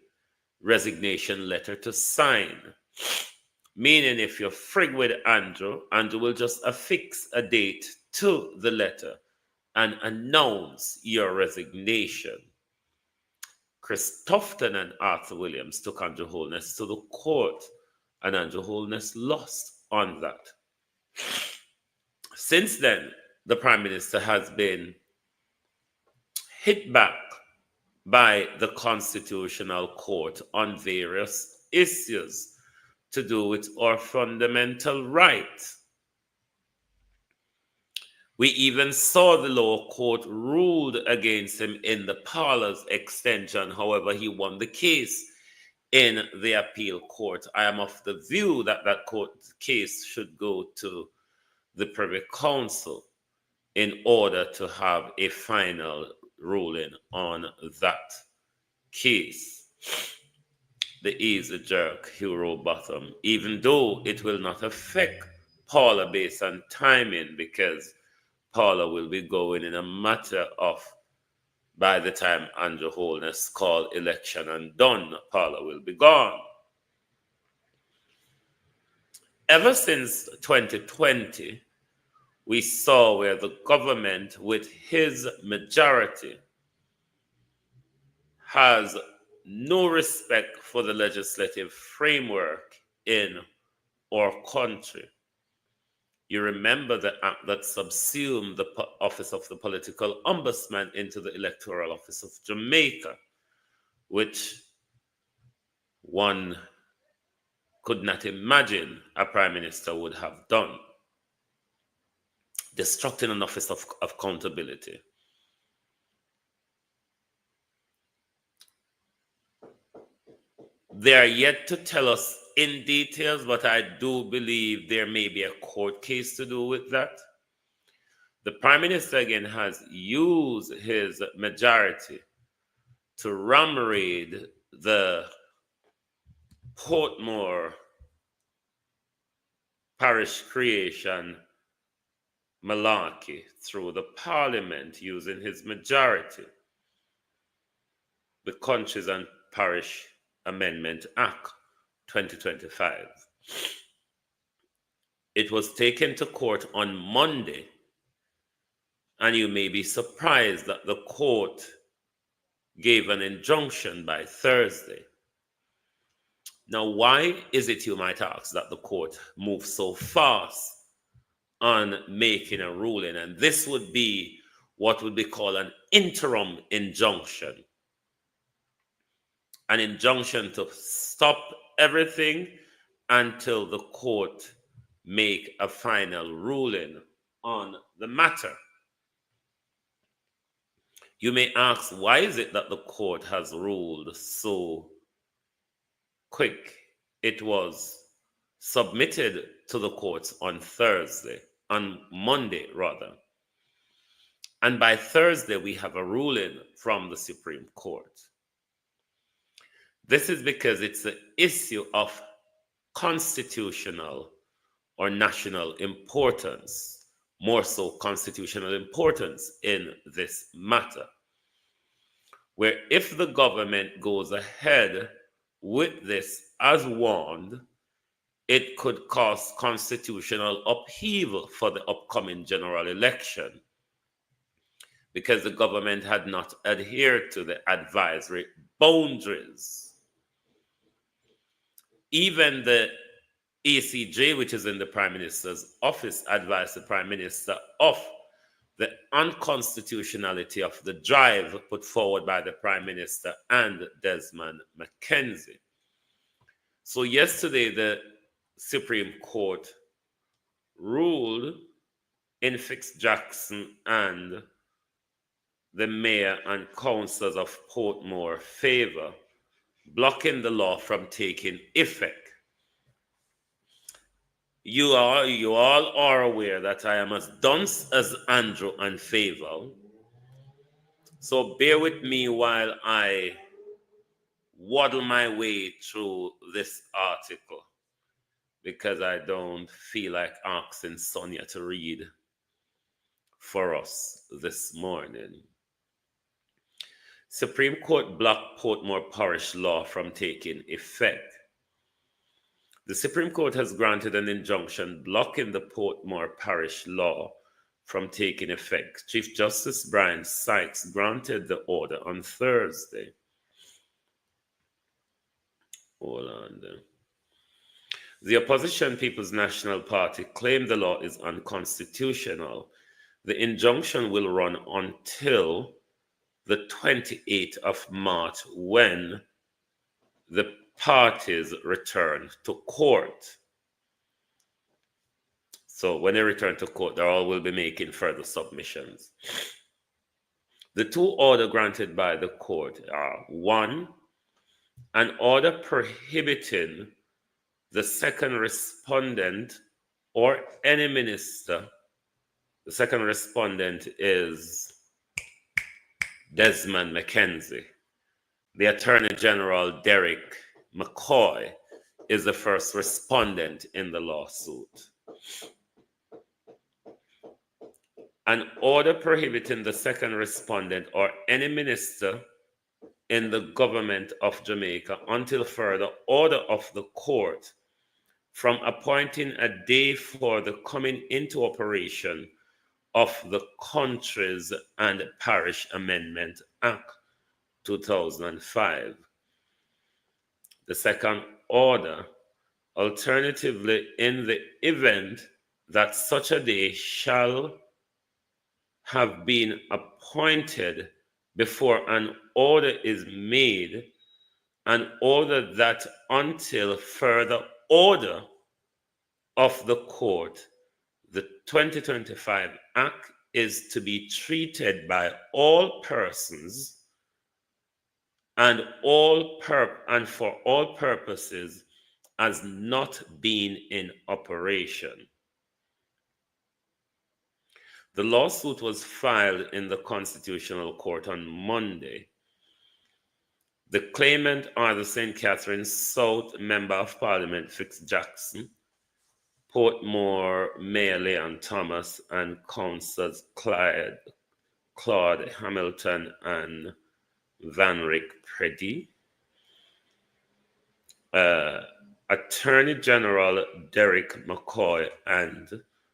resignation letter to sign. Meaning if you're frig with Andrew, Andrew will just affix a date to the letter and announce your resignation. Chris Tufton and Arthur Williams took Andrew Holness to the court, and Andrew Holness lost on that. Since then, the Prime Minister has been hit back by the Constitutional Court on various issues to do with our fundamental right. We even saw the lower court ruled against him in the parlor's extension. However, he won the case in the appeal court. I am of the view that that court case should go to the Privy Council in order to have a final ruling on that case. The easy jerk, Hero Bottom, even though it will not affect Paula based on timing, because Paula will be going in a matter of, by the time Andrew Holness called election and done, Paula will be gone. Ever since 2020, we saw where the government, with his majority, has no respect for the legislative framework in our country. You remember the act that subsumed the office of the political ombudsman into the electoral office of Jamaica, which one could not imagine a prime minister would have done, destructing an office of accountability. They are yet to tell us in details, but I do believe there may be a court case to do with that. The Prime Minister again has used his majority to ramrod the Portmore parish creation malarkey through the Parliament using his majority. The Countries and Parish Amendment Act 2025. It was taken to court on Monday, and you may be surprised that the court gave an injunction by Thursday. Now, why is it, you might ask, that the court moved so fast on making a ruling? And this would be what would be called an interim injunction. An injunction to stop everything until the court make a final ruling on the matter. You may ask, why is it that the court has ruled so quick? It was submitted to the courts on Monday rather. And by Thursday, we have a ruling from the Supreme Court. This is because it's an issue of constitutional or national importance, more so constitutional importance in this matter, where if the government goes ahead with this as warned, it could cause constitutional upheaval for the upcoming general election, because the government had not adhered to the advisory boundaries. Even the ACJ, which is in the Prime Minister's office, advised the Prime Minister of the unconstitutionality of the drive put forward by the Prime Minister and Desmond McKenzie. So yesterday, the Supreme Court ruled in Fitz-Jackson and the mayor and councillors of Portmore favor, blocking the law from taking effect. You all are aware that I am as dunce as Andrew and Favel. So bear with me while I waddle my way through this article. because I don't feel like asking Sonia to read for us this morning. Supreme Court blocked Portmore Parish law from taking effect. The Supreme Court has granted an injunction blocking the Portmore Parish law from taking effect. Chief Justice Brian Sykes granted the order on Thursday. Hold on there. The opposition People's National Party claimed the law is unconstitutional. The injunction will run until the 28th of March when the parties return to court. So when they return to court, they all will be making further submissions. The two orders granted by the court are: one, an order prohibiting the second respondent or any minister. The second respondent is Desmond McKenzie. The Attorney General, Derek McCoy, is the first respondent in the lawsuit. An order prohibiting the second respondent or any minister in the government of Jamaica until further order of the court from appointing a day for the coming into operation of the Countries and Parish Amendment Act 2005. The second order, alternatively, in the event that such a day shall have been appointed before an order is made, an order that until further order of the court, the 2025 Act is to be treated by all persons and for all purposes as not being in operation. The lawsuit was filed in the Constitutional Court on Monday. The claimant are the St. Catherine South Member of Parliament Fitz Jackson, Portmore Mayor Leon Thomas, and Councillors Claude Hamilton and Vanrick Preddy. Attorney General Derek McCoy and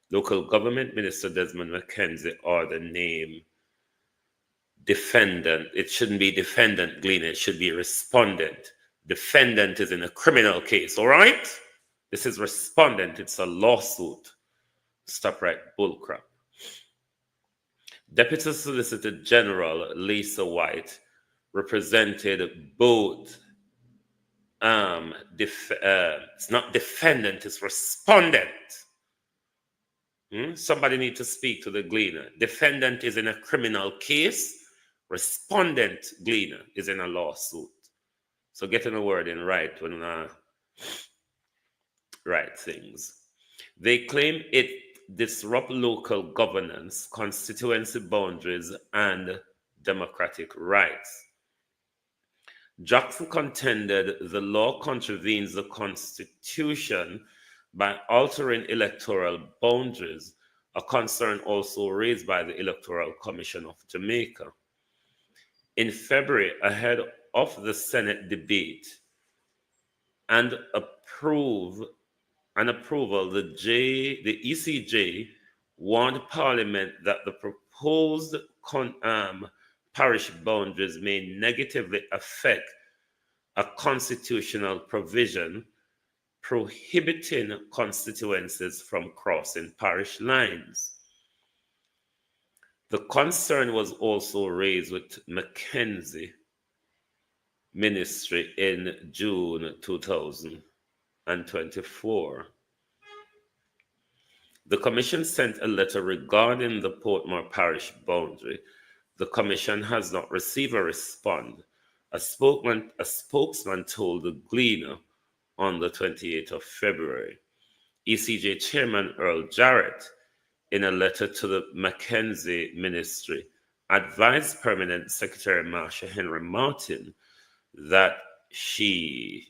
Local Government Minister Desmond McKenzie are the name defendant. It shouldn't be defendant, Gleaner. It should be respondent. Defendant is in a criminal case, all right? This is respondent. It's a lawsuit. Stop right bullcrap. Deputy Solicitor General Lisa White represented both. It's not defendant, it's respondent. Somebody need to speak to the Gleaner. Defendant is in a criminal case. Respondent, Gleaner, is in a lawsuit. So getting the word in right when right things. They claim it disrupt local governance, constituency boundaries, and democratic rights. Jackson contended the law contravenes the Constitution by altering electoral boundaries, a concern also raised by the Electoral Commission of Jamaica. In February, ahead of the Senate debate and approval, the ECJ warned Parliament that the proposed parish boundaries may negatively affect a constitutional provision prohibiting constituencies from crossing parish lines. The concern was also raised with McKenzie Ministry in June 2024. The Commission sent a letter regarding the Portmore Parish boundary. The Commission has not received a response. A spokesman told the Gleaner on the 28th of February. ECJ Chairman Earl Jarrett, in a letter to the McKenzie Ministry, advised Permanent Secretary Marsha Henry Martin that the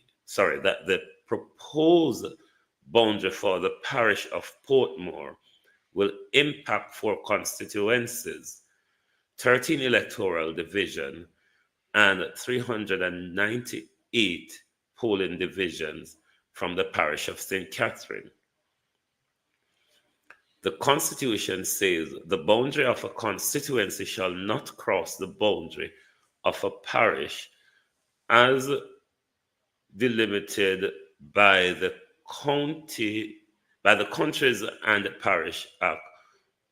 proposed boundary for the parish of Portmore will impact 4 constituencies, 13 electoral division, and 398 polling divisions from the parish of St. Catherine. The Constitution says the boundary of a constituency shall not cross the boundary of a parish as delimited by the Counties and Parish Act,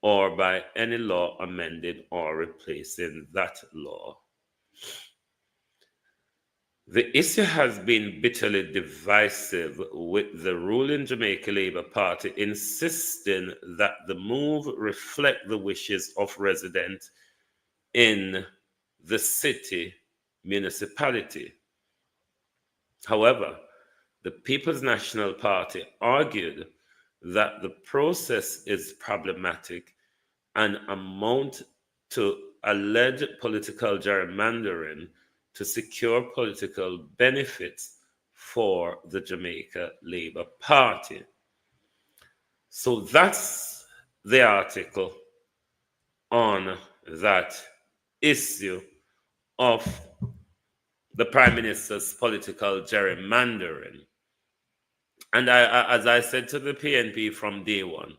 or by any law amending or replacing that law. The issue has been bitterly divisive, with the ruling Jamaica Labour Party insisting that the move reflect the wishes of residents in the city municipality. However, the People's National Party argued that the process is problematic and amount to alleged political gerrymandering to secure political benefits for the Jamaica Labour Party. So that's the article on that issue of the Prime Minister's political gerrymandering. And as I said to the PNP from day one,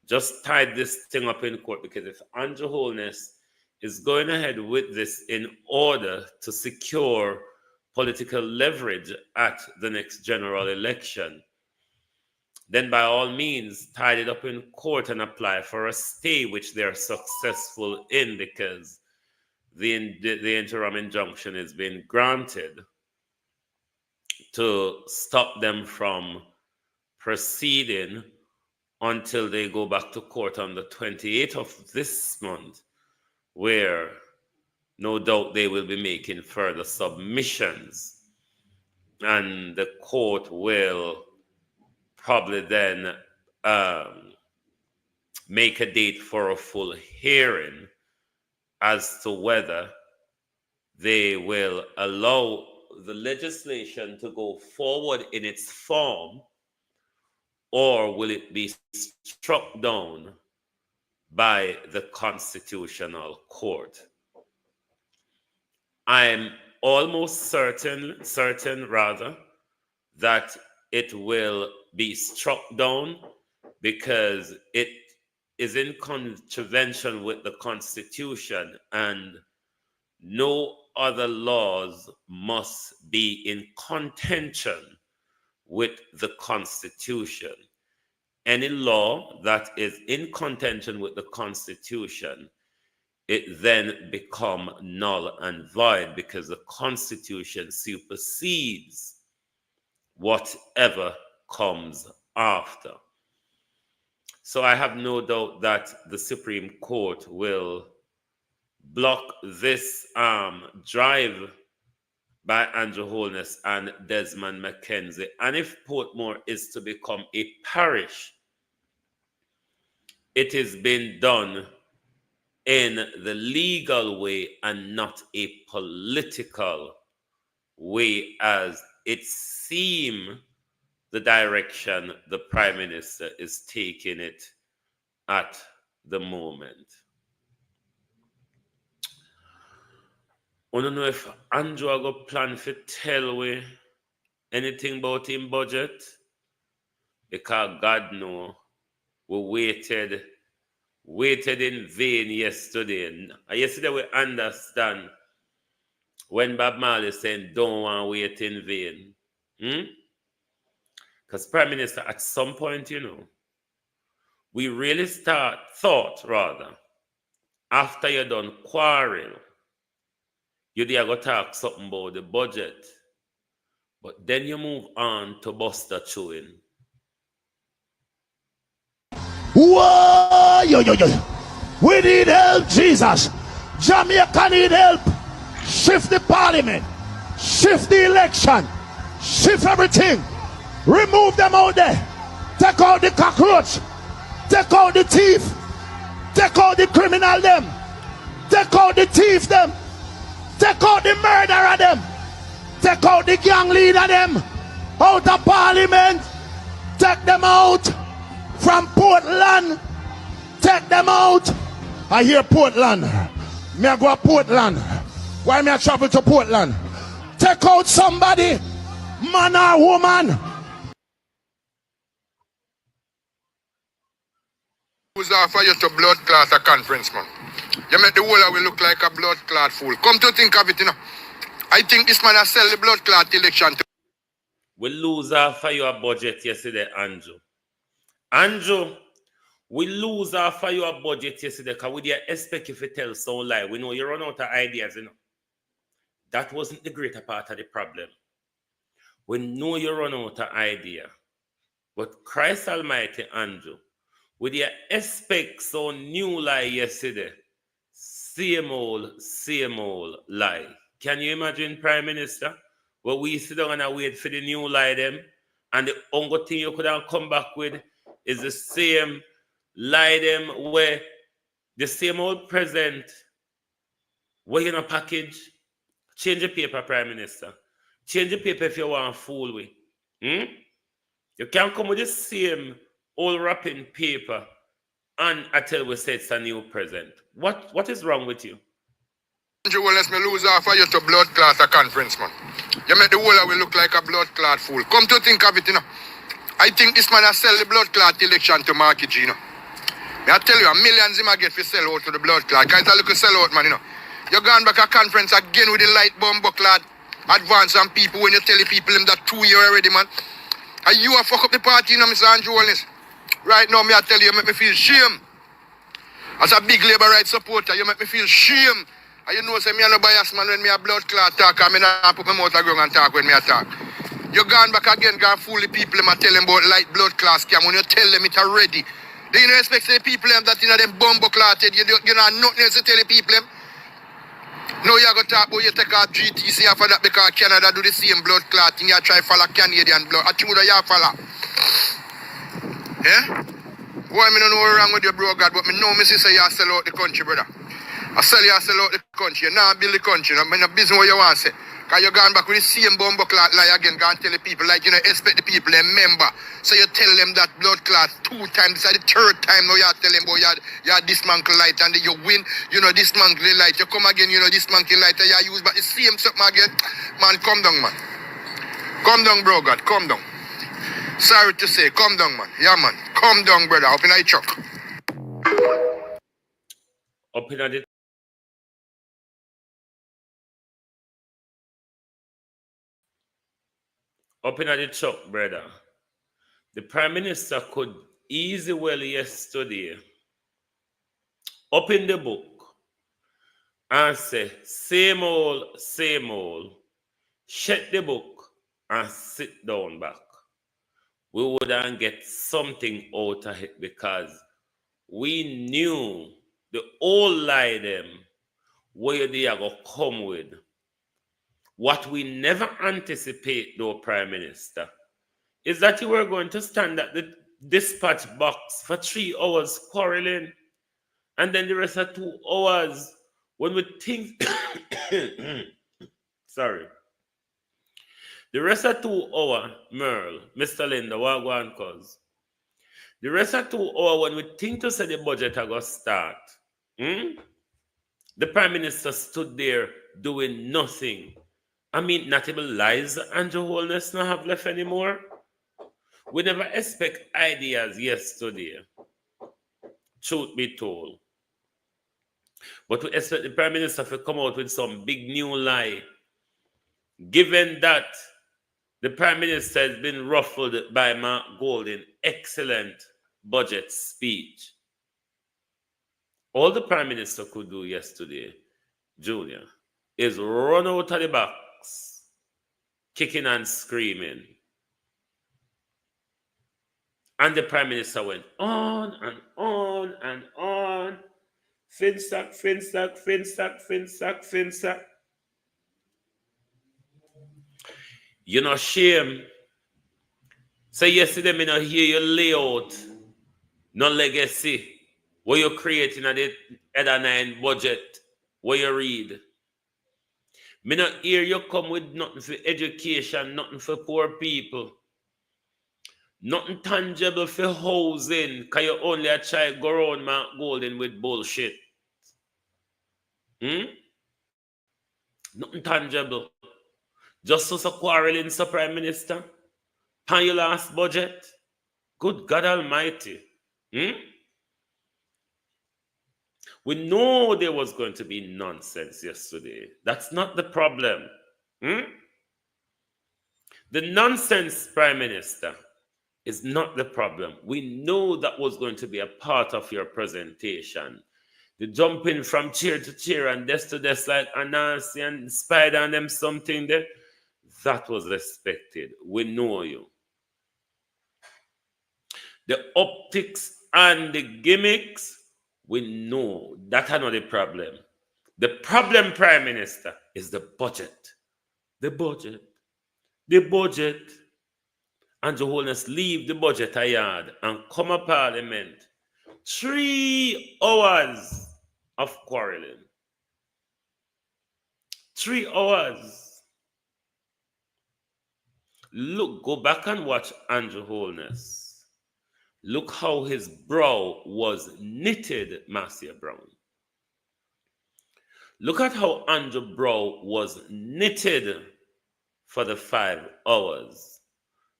just tied this thing up in court, because if Andrew Holness is going ahead with this in order to secure political leverage at the next general election, then by all means tie it up in court and apply for a stay, which they're successful in, because the interim injunction has been granted to stop them from proceeding until they go back to court on the 28th of this month, where no doubt they will be making further submissions, and the court will probably then make a date for a full hearing as to whether they will allow the legislation to go forward in its form, or will it be struck down by the Constitutional Court. I'm almost certain that it will be struck down, because it is in contravention with the Constitution, and no other laws must be in contention with the Constitution. Any law that is in contention with the Constitution, it then become null and void, because the Constitution supersedes whatever comes after. So I have no doubt that the Supreme Court will block this drive by Andrew Holness and Desmond McKenzie. And if Portmore is to become a parish, it is being done in the legal way and not a political way, as it seems the direction the Prime Minister is taking it at the moment. I don't know if Andrew got plan for tell we anything about him budget, because God know we waited in vain yesterday. Yesterday we understand when Bob Marley saying don't want to wait in vain. Because Prime Minister, at some point, we really thought after you done quarrel, you did go talk something about the budget, but then you move on to Buster Chewing. Whoa, yo. We need help, Jesus. Jamaica need help. Shift the parliament. Shift the election. Shift everything. Remove them out there. Take out the cockroach. Take out the thief. Take out the criminal them. Take out the thief them. Take out the murderer them. Take out the gang leader them. Out of parliament. Take them out from Portland. Take them out. I hear Portland. Me I go to Portland. Why me I travel to Portland? Take out somebody, man or woman. Who's offer you to blood clot a conference, man? You make the whole of we look like a blood clot fool. Come to think of it, you know. I think this man has sell the blood clot election to. We lose our fire budget yesterday, Andrew. Andrew, we lose our fire budget yesterday because we didn't expect if you tell so lie. We know you run out of ideas, you know. That wasn't the greater part of the problem. We know you run out of idea. But Christ Almighty, Andrew, we didn't expect so new lie yesterday. Same old lie. Can you imagine, Prime Minister? Well, we sit down and wait for the new lie them, and the only thing you could have come back with is the same lie them where the same old present, where you in a package, change the paper, Prime Minister. Change the paper if you want to fool with. You can't come with the same old wrapping paper and I tell we say it's a new present. What is wrong with you? Andrew, well, let me lose half of you to blood clot a conference, man. You make the whole of we look like a blood clot fool. Come to think of it, you know. I think this man has sell the blood clot election to Marky G, you know. I tell you, millions him I get for sell out to the blood clot. Guys, a little sell out, man, you know. You gone back a conference again with the light bomb clot advance on people when you tell the people them that 2 years already, man. And you a fuck up the party, you know, Mr. Andrew Holness. Right now, me I tell you make me feel shame. As a big labor rights supporter, you make me feel shame. And you know, say me a no bias man when me a blood clot talk, and me not put my mouth a ground and talk when me a talk. You gone back again, gone fool the people them and tell them about light blood clot scam. When you tell them it already, they you know expect the people them that you know them bumbo clotted. You know nothing else to tell the people them. No, you go talk about you take out GTC after that because Canada do the same blood clot thing. You try follow Canadian blood. I think you follow. Yeah? Why me don't know what's wrong with you, bro, God, but me know me sister you sell out the country, brother. I sell you sell out the country. You now build the country. I'm not business what you want to say. Because you're going back with the same bumbo clot lie again. Go and tell the people, like, you know, expect the people, them member. So you tell them that blood clot 2 times. This is the 3rd time now you tell them, boy, you dismantle light and you win, you know, dismantle the light. You come again, you know, dismantle light and you use but the same something again. Man, come down, man. Come down, bro, God, come down. Sorry to say, come down, man. Yeah, man. Come down, brother. Up in the truck. Up in the Up in the truck, brother. The Prime Minister could easily well yesterday up in the book and say, same old, shut the book and sit down back. We wouldn't get something out of it because we knew the old lie them where they are going to come with. What we never anticipate, though, Prime Minister, is that you were going to stand at the dispatch box for 3 hours quarreling, and then the rest of 2 hours when we think... Sorry. The rest of 2 hours, Merle, Mr. Linda, Wagwan cause. The rest of 2 hours when we think to say the budget are going to start, the Prime Minister stood there doing nothing. I mean, not even lies Andrew Holness not have left anymore. We never expect ideas yesterday, truth be told. But we expect the Prime Minister to come out with some big new lie. Given that the Prime Minister has been ruffled by Mark Golding's excellent budget speech. All the Prime Minister could do yesterday, Junior, is run out of the box, kicking and screaming. And the Prime Minister went on and on and on. Finsack. You know, shame. Say yesterday, me not hear your layout, no legacy. What you're creating at the Header 9 budget, what you read. Me not hear you come with nothing for education, nothing for poor people. Nothing tangible for housing, because you only a try go around Mark Golden with bullshit. Nothing tangible. Just so quarreling, Sir Prime Minister. Pan your last budget. Good God Almighty. We know there was going to be nonsense yesterday. That's not the problem. The nonsense, Prime Minister, is not the problem. We know that was going to be a part of your presentation. The jumping from chair to chair and desk to desk like Anansi and Spider and them something there, that was expected. We know you. The optics and the gimmicks, we know that are not the problem. The problem, Prime Minister, is the budget. The budget. The budget. And your Holness leave the budget a yard and come to Parliament. 3 hours of quarreling. 3 hours. Look, go back and watch Andrew Holness. Look how his brow was knitted, Marcia Brown. Look at how Andrew brow was knitted for the 5 hours.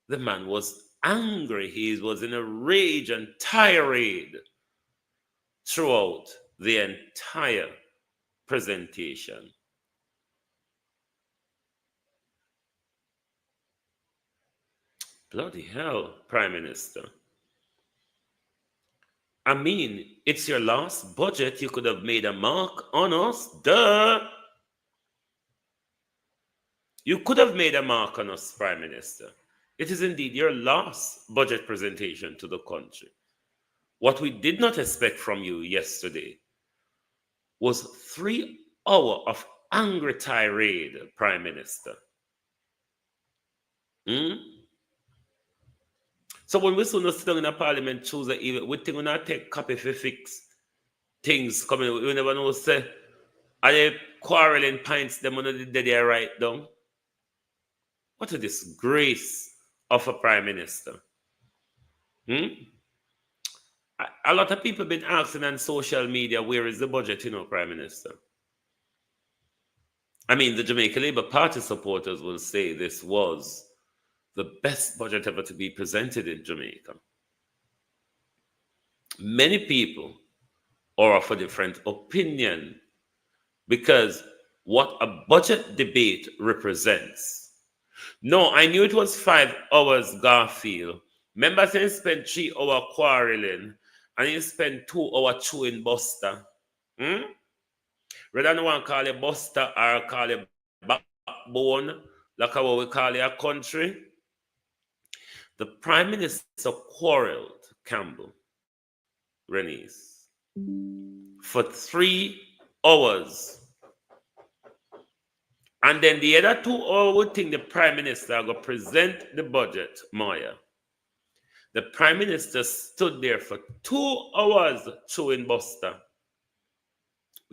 The man was angry. He was in a rage and tirade throughout the entire presentation. Bloody hell, Prime Minister. I mean, it's your last budget. You could have made a mark on us. Duh. You could have made a mark on us, Prime Minister. It is indeed your last budget presentation to the country. What we did not expect from you yesterday was 3 hours of angry tirade, Prime Minister. So when we soon sit down in a Parliament Tuesday evening, we think we not take copy for fix things coming. We never know, say, are they quarreling pints them on the day they write down? What a disgrace of a Prime Minister. A lot of people have been asking on social media, where is the budget, Prime Minister? I mean, the Jamaica Labour Party supporters will say this was the best budget ever to be presented in Jamaica. Many people are of a different opinion because what a budget debate represents. No, I knew it was 5 hours, Garfield. Remember, he spent 3 hours quarreling and he spent 2 hours chewing Buster. Rather than one call it Buster or call it backbone, like how we call it a country. The Prime Minister quarreled, Campbell, Renice, for 3 hours. And then the other 2 hours would think the Prime Minister will present the budget, Maya. The Prime Minister stood there for 2 hours chewing Buster.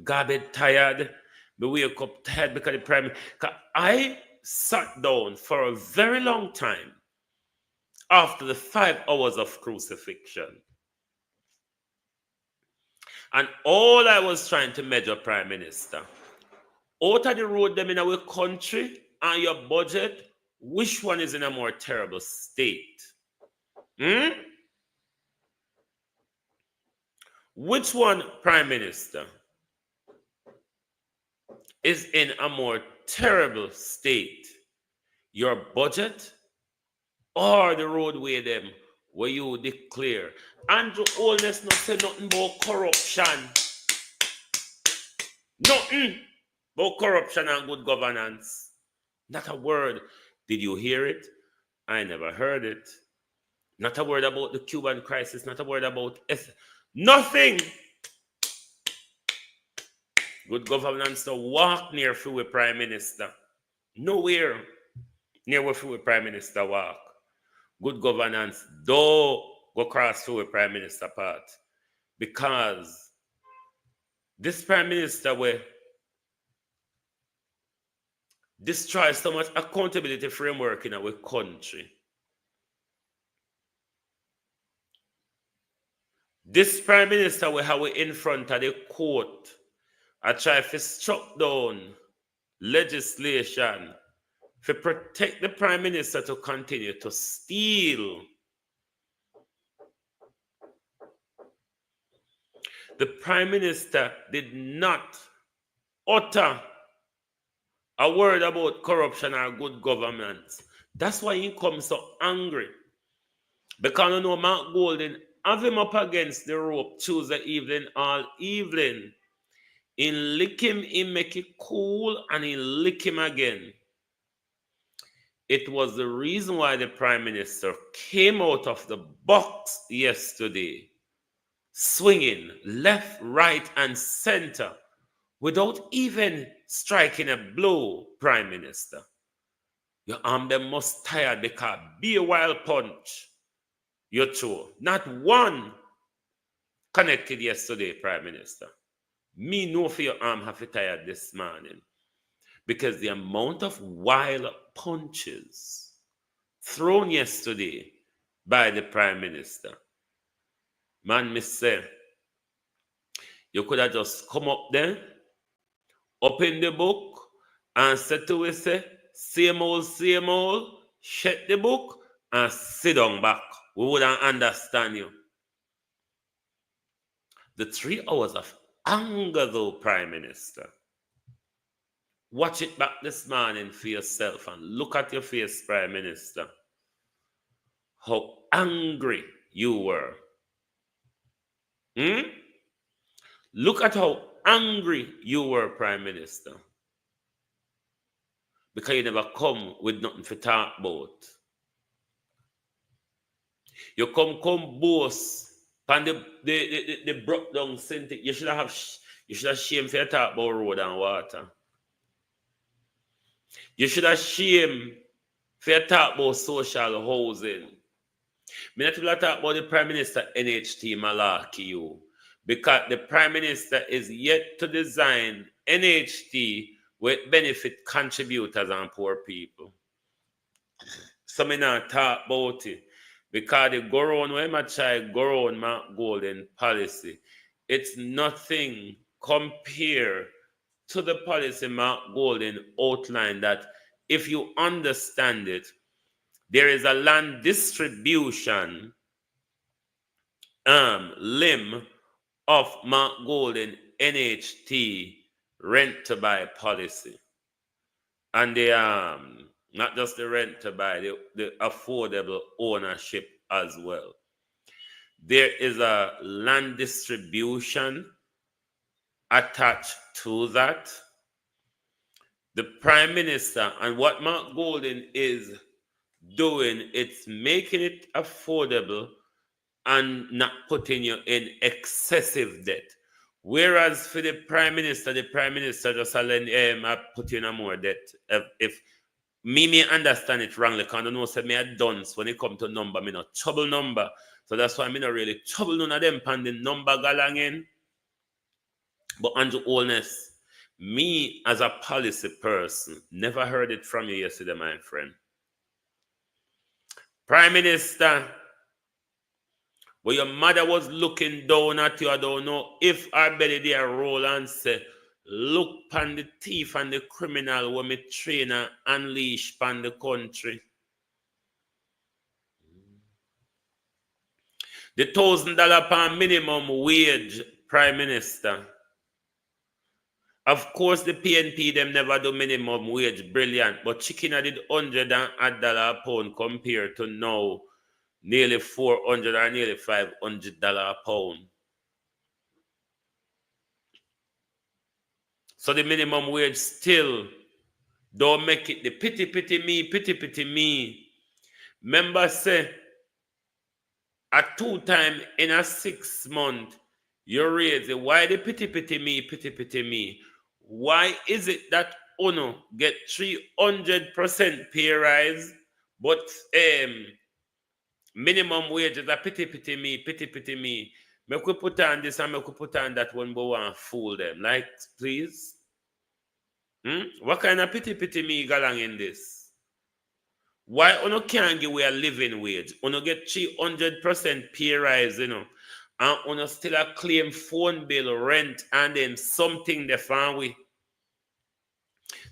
Got a bit tired. We wake up tired because the Prime Minister. I sat down for a very long time after the 5 hours of crucifixion. And all I was trying to measure, Prime Minister, out of the road them in our country and your budget, which one is in a more terrible state? Which one, Prime Minister, is in a more terrible state? Your budget or the roadway them where you declare? Andrew Holness not say nothing about corruption. Nothing about corruption and good governance. Not a word. Did you hear it? I never heard it. Not a word about the Cuban crisis. Not a word about nothing. Good governance to walk near through a Prime Minister. Nowhere near where through a Prime Minister walk. Good governance don't go cross through a Prime Minister part. Because this Prime Minister will destroy so much accountability framework in our country. This Prime Minister we have in front of the court, I try to struck down legislation to protect the Prime Minister to continue to steal. The Prime Minister did not utter a word about corruption or good governance. That's why he comes so angry. Because you know Mark Golden have him up against the rope Tuesday evening, all evening. He lick him, he make it cool, and he lick him again. It was the reason why the Prime Minister came out of the box yesterday, swinging left, right, and center without even striking a blow, Prime Minister. Your arm them must tired because be a wild punch. You throw. Not one connected yesterday, Prime Minister. Me know for your arm have tired this morning. Because the amount of wild punches thrown yesterday by the Prime Minister. Man, me say, you could have just come up there, open the book, and say to us, say, same old, shut the book, and sit down back. We wouldn't understand you. The 3 hours of anger, though, Prime Minister. Watch it back this morning for yourself and look at your face, Prime Minister. How angry you were. Look at how angry you were, Prime Minister. Because you never come with nothing to talk about. You come boast and the broke down sentence. You should have shame for you talk about road and water. You should have shame for you talk about social housing. Me not people talk about the Prime Minister NHT malarkey you. Because the Prime Minister is yet to design NHT with benefit contributors and poor people. So me not talk about it. Because the go round when I try go round Mark Golden policy, it's nothing compared to the policy Mark Golden outlined that if you understand it, there is a land distribution limb of Mark Golden NHT rent to buy policy. And the not just the rent to buy, the affordable ownership as well. There is a land distribution attached to that. The Prime Minister and what Mark Golden is doing, it's making it affordable and not putting you in excessive debt. Whereas for the Prime Minister just put you in a more debt. If me may understand it wrongly, because I don't know, say me a dunce when it come to number, me not trouble number. So that's why me not really trouble none of them pan the number galang in. But Andrew Holness, me as a policy person, never heard it from you yesterday, my friend. Prime Minister, but your mother was looking down at you, I don't know if her belly there roll and say, look pan the thief and the criminal when me train and unleash pan the country. The $1,000 per minimum wage, Prime Minister. Of course, the PNP, them never do minimum wage, brilliant. But chicken I did $100 a pound compared to now, nearly $400 or nearly $500 a pound. So the minimum wage still don't make it the pity me. Members say, a 2 times in a 6 month, you raise it. Why the pity me? Why is it that Uno get 300% pay rise, but minimum wage is a pity me? Make we put on this and make we put on that one, but want fool them. Like, please? What kind of pity me galang in this? Why Uno can't give away a living wage? Uno get 300% pay rise, you know. and una still a claim phone bill, rent, and then something they found we.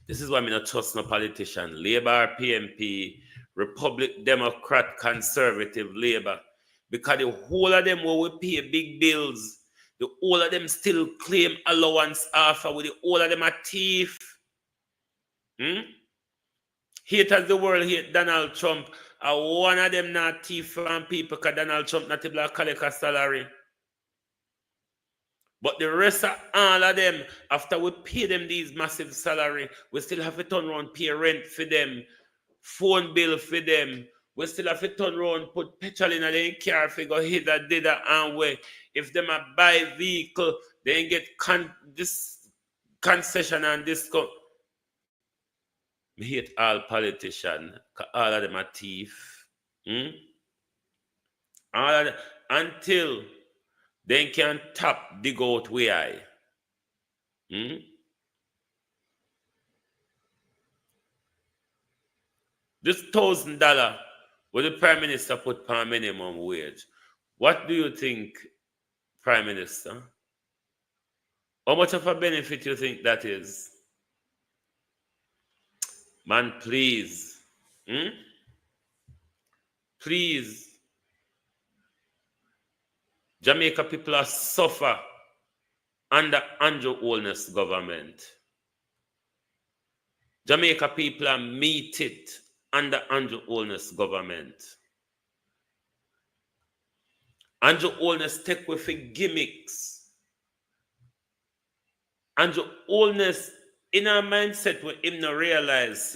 This is why me not trust no politician. Labour, PMP, Republic, Democrat, Conservative, Labour. Because the whole of them will pay big bills. The whole of them still claim allowance offer with the whole of them a thief. Hate as the world hate Donald Trump. One of them not thief from people because Donald Trump not able to collect a salary. But the rest of all of them, after we pay them these massive salary, we still have to turn around, pay rent for them, phone bill for them. We still have to turn around, put petrol in their car for go hit that did that and way. If them a buy vehicle, they get this concession and discount. Me hate all politicians, all of them are thief. All of them, until they can tap dig out way I. This $1,000 what the Prime Minister put per minimum wage. What do you think, Prime Minister? How much of a benefit you think that is? Man, please. Please. Jamaica people are suffer under Andrew Holness government. Jamaica people are meet it under Andrew Holness government. Andrew Holness take with gimmicks. Andrew Holness in our mindset where him not realize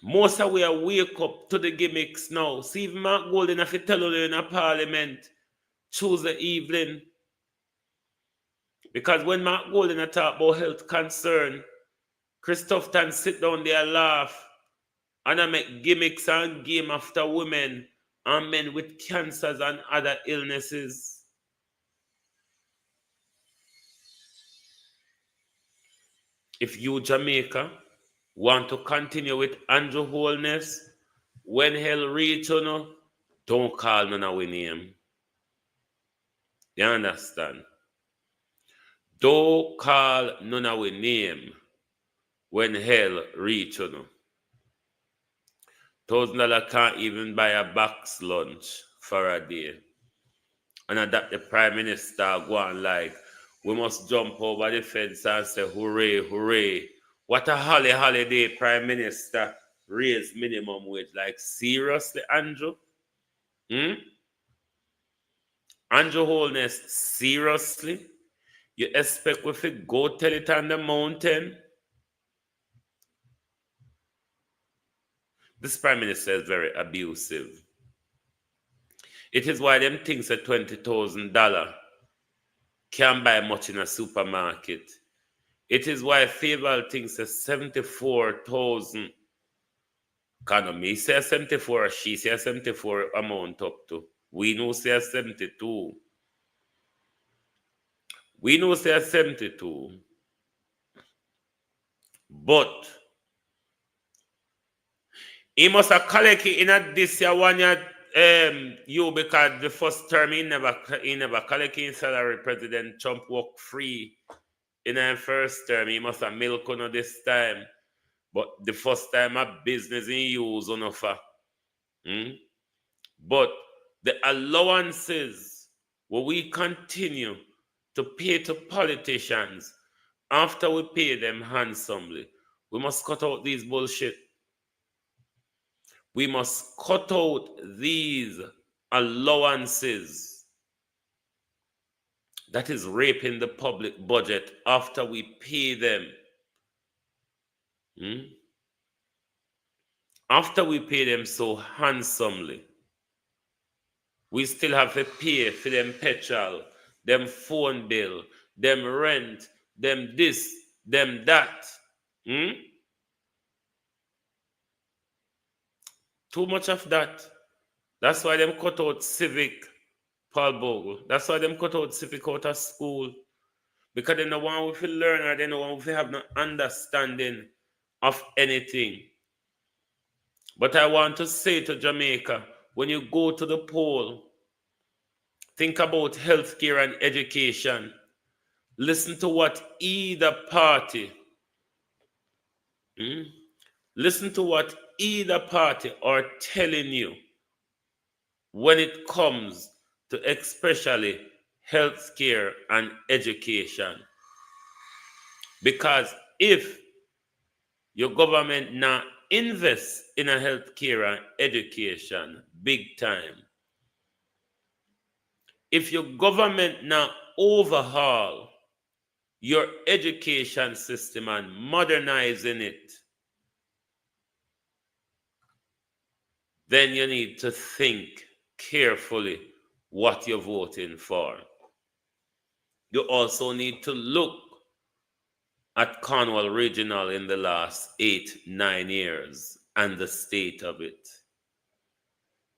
most of we are wake up to the gimmicks now. See if Mark Golden have to tell you in a parliament Tuesday evening. Because when Mark Golden talk about health concern, Christoph Tan sit down there and laugh and I make gimmicks and game after women and men with cancers and other illnesses. If you, Jamaica, want to continue with Andrew Holness, when hell reach you, don't call none of we name. You understand? Don't call none of we name when hell reach you. $1,000 can't even buy a box lunch for a day. And that the Prime Minister go on like, we must jump over the fence and say, hooray, hooray. What a holiday, Prime Minister. Raise minimum wage. Like, seriously, Andrew? Andrew Holness, seriously? You expect we to go tell it on the mountain? This Prime Minister is very abusive. It is why them things at $20,000 can't buy much in a supermarket. It is why Favorable thinks at 74,000. Can me say 74 or she say 74 amount up to. We know say 72. We know say 72. But he must have collected in a this year 1 year you because the first term he never collected in salary. President Trump work free in the first term. He must have milk on this time. But the first time a business in use on offer. But the allowances will we continue to pay to politicians after we pay them handsomely. We must cut out these bullshit. We must cut out these allowances that is raping the public budget after we pay them. After we pay them so handsomely, we still have to pay for them petrol, them phone bill, them rent, them this, them that. Too much of that. That's why them cut out civic, Paul Bogle. That's why them cut out civic out of school. Because they don't want to learn or they don't want to have no understanding of anything. But I want to say to Jamaica, when you go to the poll, think about healthcare and education. Listen to what either party, listen to what either party are telling you when it comes to especially healthcare and education. Because if your government now invest in a healthcare and education big time, if your government now overhaul your education system and modernizing it, then you need to think carefully what you're voting for. You also need to look at Cornwall Regional in the last 8-9 years and the state of it.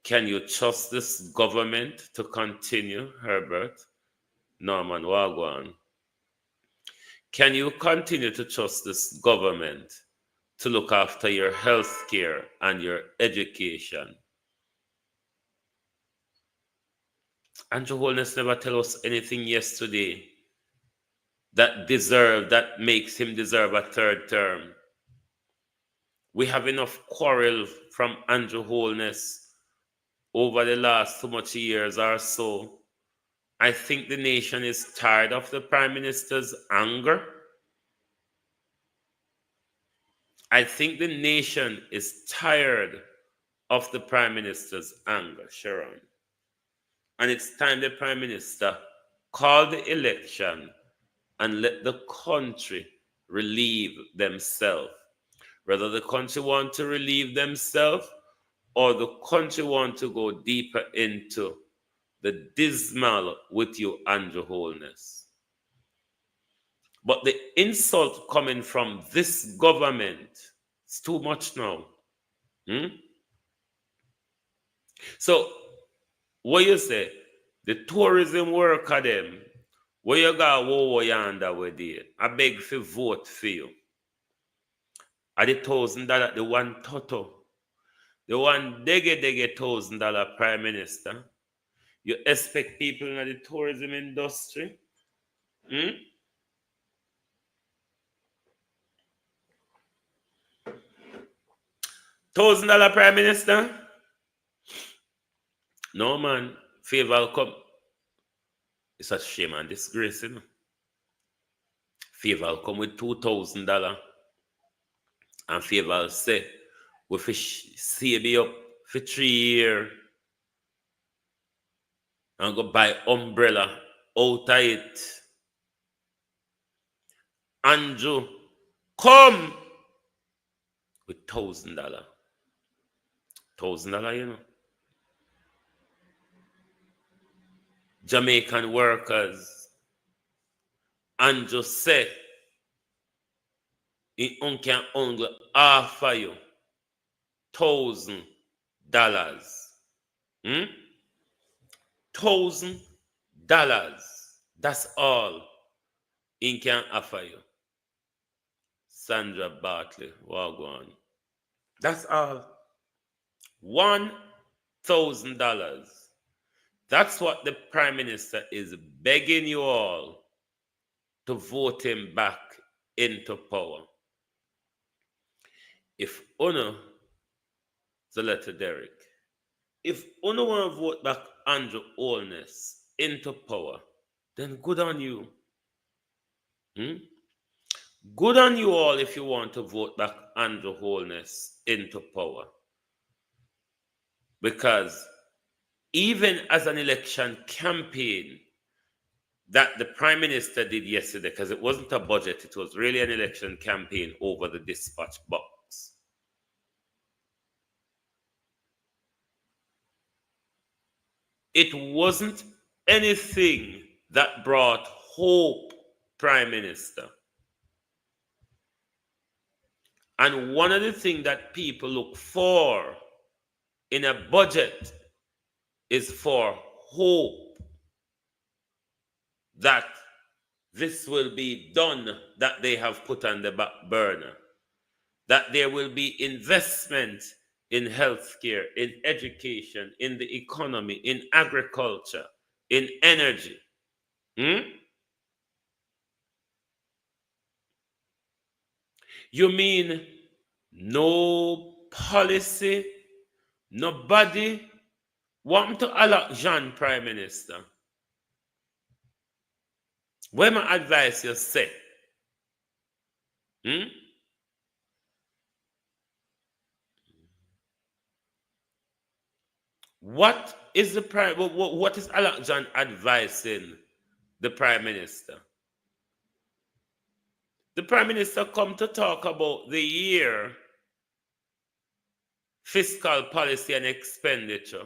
Can you trust this government to continue, Herbert? Norman Wagwan. Can you continue to trust this government to look after your health care and your education? Andrew Holness never tell us anything yesterday that makes him deserve a third term. We have enough quarrel from Andrew Holness over the last so much years or so. I think the nation is tired of the Prime Minister's anger. I think the nation is tired of the Prime Minister's anger, Sharon. And it's time the Prime Minister call the election and let the country relieve themselves. Whether the country want to relieve themselves or the country want to go deeper into the dismal with you, Andrew Holness. But the insult coming from this government is too much now. So, what you say? The tourism worker them, where you got wo yonder with it, I beg for vote for you. At the $1,000, the one toto, the one dege $1,000 Prime Minister, you expect people in the tourism industry? $1,000 Prime Minister? No man, favor will come. It's a shame and disgrace, you know. Favor will come with $2,000 and favor will say, we fish save you up for 3 years and go buy umbrella out of it. Andrew, come with $1,000. $1,000, you know. Jamaican workers, Andrew say, he can only offer you $1,000. $1,000. That's all he can offer you. Sandra Bartley, Wagwan. That's all. $1,000. That's what the Prime Minister is begging you all to vote him back into power. If Uno, the letter Derek, if Uno want to vote back Andrew Holness into power, then good on you. Good on you all if you want to vote back Andrew Holness into power. Because even as an election campaign that the Prime Minister did yesterday, because it wasn't a budget, it was really an election campaign over the dispatch box. It wasn't anything that brought hope, Prime Minister. And one of the things that people look for in a budget is for hope that this will be done, that they have put on the back burner, that there will be investment in healthcare, in education, in the economy, in agriculture, in energy. You mean no policy, nobody want to elect Jean Prime Minister? What my advice you say? What is the prime? What is Alec John advising the Prime Minister? The Prime Minister come to talk about the year fiscal policy and expenditure.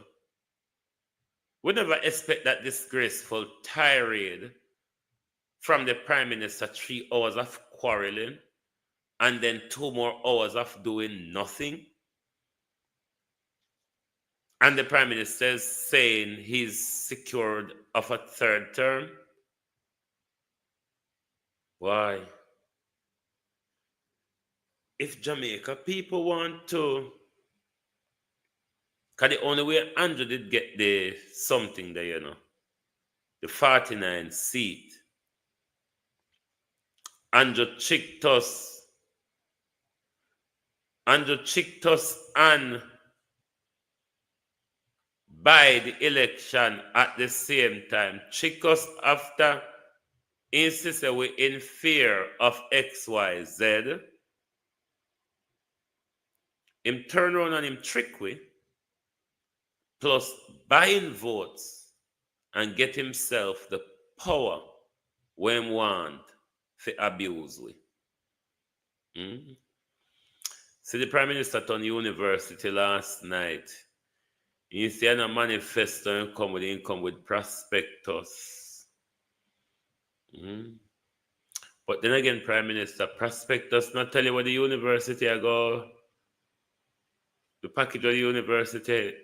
We never expect that disgraceful tirade from the Prime Minister, 3 hours of quarreling and then 2 more hours of doing nothing. And the Prime Minister is saying he's secured of a 3rd term. Why? If Jamaica people want to, because the only way Andrew did get the something there, the 49 seat. Andrew chicked us and by the election at the same time. Chick us after insisted we in fear of XYZ. Him turn around and him trick we, plus buying votes and get himself the power when want to abuse we. See the Prime Minister turned university last night. He said a manifesto and come with prospectus. But then again, Prime Minister, prospectus not tell you what the university are go. The package of the university,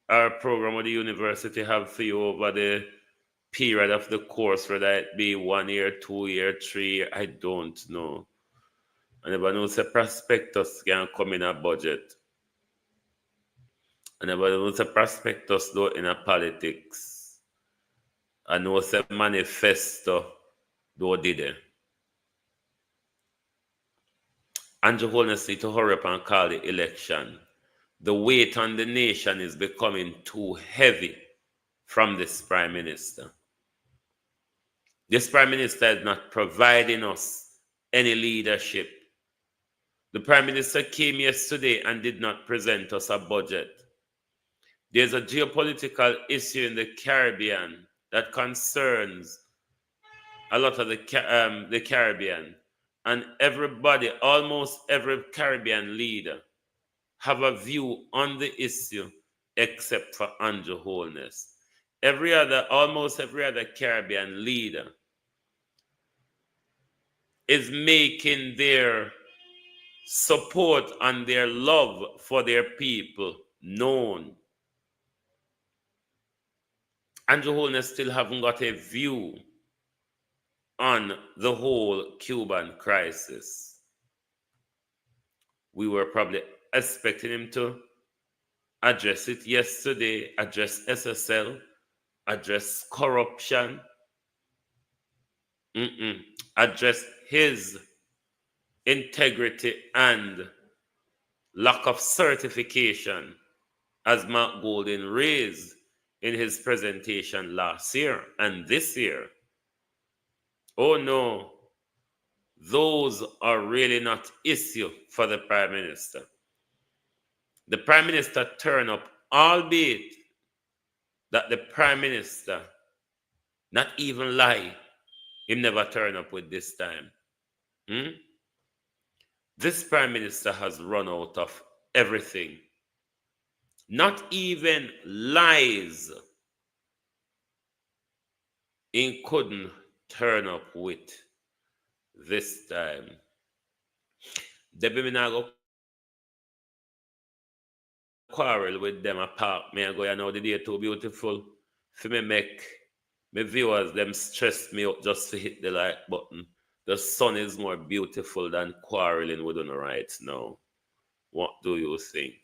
our program of the university have for you over the period of the course, whether it be 1 year, 2 year, 3 year, I don't know. I never know say prospectus can come in a budget. I never know say prospectus do in a politics. I know say manifesto do did it. Andrew Holness need to hurry up and call the election. The weight on the nation is becoming too heavy from this Prime Minister. This Prime Minister is not providing us any leadership. The Prime Minister came yesterday and did not present us a budget. There's a geopolitical issue in the Caribbean that concerns a lot of the Caribbean. And everybody, almost every Caribbean leader, have a view on the issue except for Andrew Holness. Almost every other Caribbean leader is making their support and their love for their people known. Andrew Holness still haven't got a view on the whole Cuban crisis. We were probably expecting him to address it yesterday, address SSL, address corruption, address his integrity and lack of certification, as Mark Golden raised in his presentation last year and this year. Oh no, those are really not issue for the Prime Minister. The Prime Minister turn up, albeit that the Prime Minister not even lie, him never turn up with this time. This Prime Minister has run out of everything. Not even lies he couldn't turn up with this time. Debbie me now go quarrel with them apart. Me I go, you know, the day too beautiful for me make my viewers them stress me out just to hit the like button. The sun is more beautiful than quarreling with them right now. What do you think?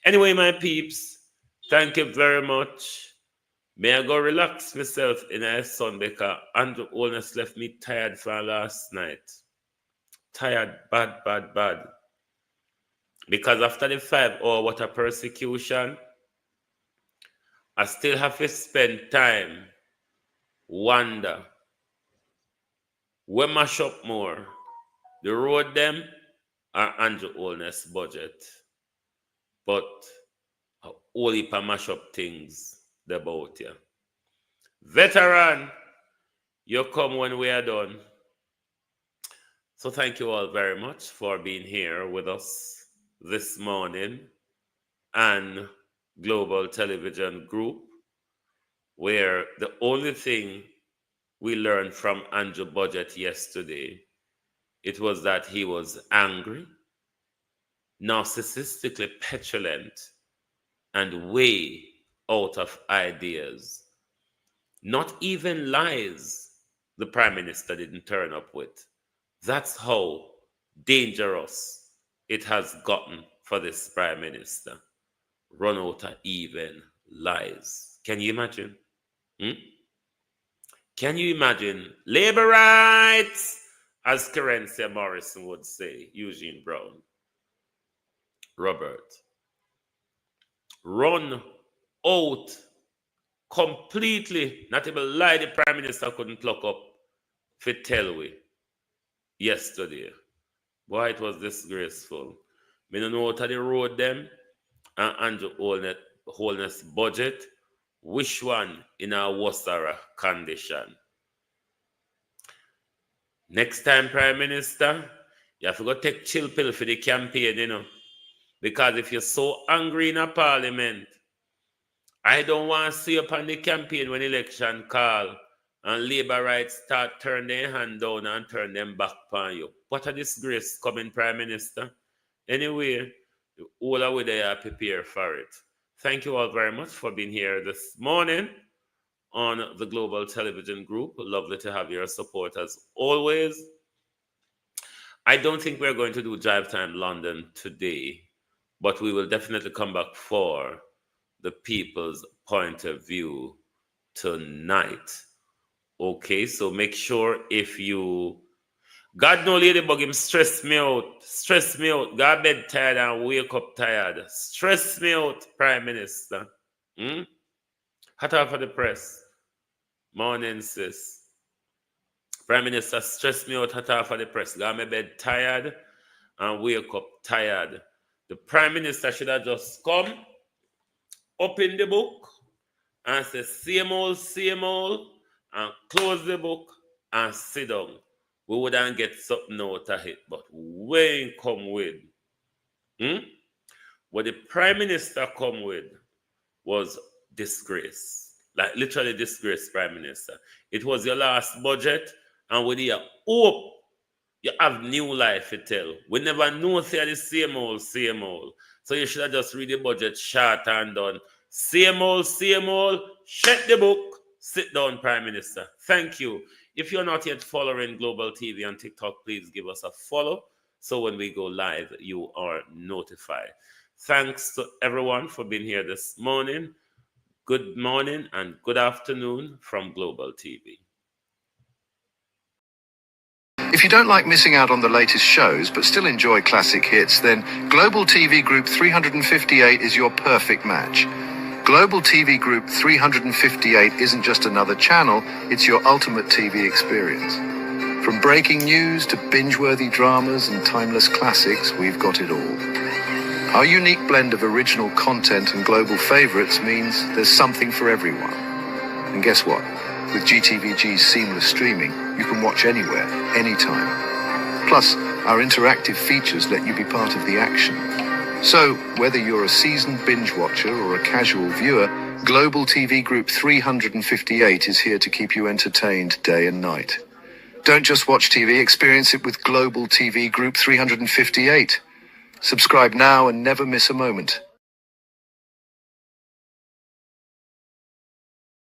Anyway, my peeps, thank you very much May I go relax myself in a sun because Andrew Holness left me tired from last night. Tired, bad. Because after the 5 hour water persecution, I still have to spend time, wonder, where mash up more, the road them or Andrew Holness budget. But a whole heap of mash up things about you. Veteran, you come when we are done. So thank you all very much for being here with us this morning and Global Television Group, where the only thing we learned from Andrew Budget yesterday, it was that he was angry, narcissistically petulant, and way out of ideas. Not even lies the Prime Minister didn't turn up with. That's how dangerous it has gotten for this Prime Minister. Run out of even lies. Can you imagine? Can you imagine? Labor rights, as Kerencia Morrison would say, Eugene Brown. Robert. Run out completely. Not even lie the Prime Minister couldn't pluck up for tell we yesterday. Boy, it was disgraceful. Me don't know how the road them and Andrew Holness budget, which one in a worse condition. Next time, Prime Minister, you have to go take chill pill for the campaign, you know. Because if you're so angry in a parliament, I don't want to see you on the campaign when election call and labor rights start turn their hand down and turn them back upon you. What a disgrace coming, Prime Minister. Anyway, all the way there are prepared for it. Thank you all very much for being here this morning on the Global Television Group. Lovely to have your support as always. I don't think we're going to do Drive Time London today, but we will definitely come back for the people's point of view tonight. Okay, so make sure if you... God no ladybug him stress me out. Go to bed tired and wake up tired. Stress me out, Prime Minister. Hot off of the press. Morning, sis. Prime Minister stress me out, hot off of the press. Go to bed tired and wake up tired. The Prime Minister should have just come, open the book, and say same old, and close the book and sit down. We wouldn't get something out of it, but we come with. What the Prime Minister come with was disgrace. Like literally disgrace, Prime Minister. It was your last budget, and with your hope, you have new life to tell. We never know say the same old. So you should have just read the budget short and done. Same old. Shut the book. Sit down, Prime Minister. Thank you. If you're not yet following Global TV on TikTok, please give us a follow. So when we go live, you are notified. Thanks to everyone for being here this morning. Good morning and good afternoon from Global TV. If you don't like missing out on the latest shows but still enjoy classic hits, then Global TV Group 358 is your perfect match. Global TV Group 358 isn't just another channel, it's your ultimate TV experience. From breaking news to binge-worthy dramas and timeless classics, we've got it all. Our unique blend of original content and global favorites means there's something for everyone. And guess what? With GTVG's seamless streaming, you can watch anywhere, anytime. Plus, our interactive features let you be part of the action. So, whether you're a seasoned binge watcher or a casual viewer, Global TV Group 358 is here to keep you entertained day and night. Don't just watch TV, experience it with Global TV Group 358. Subscribe now and never miss a moment.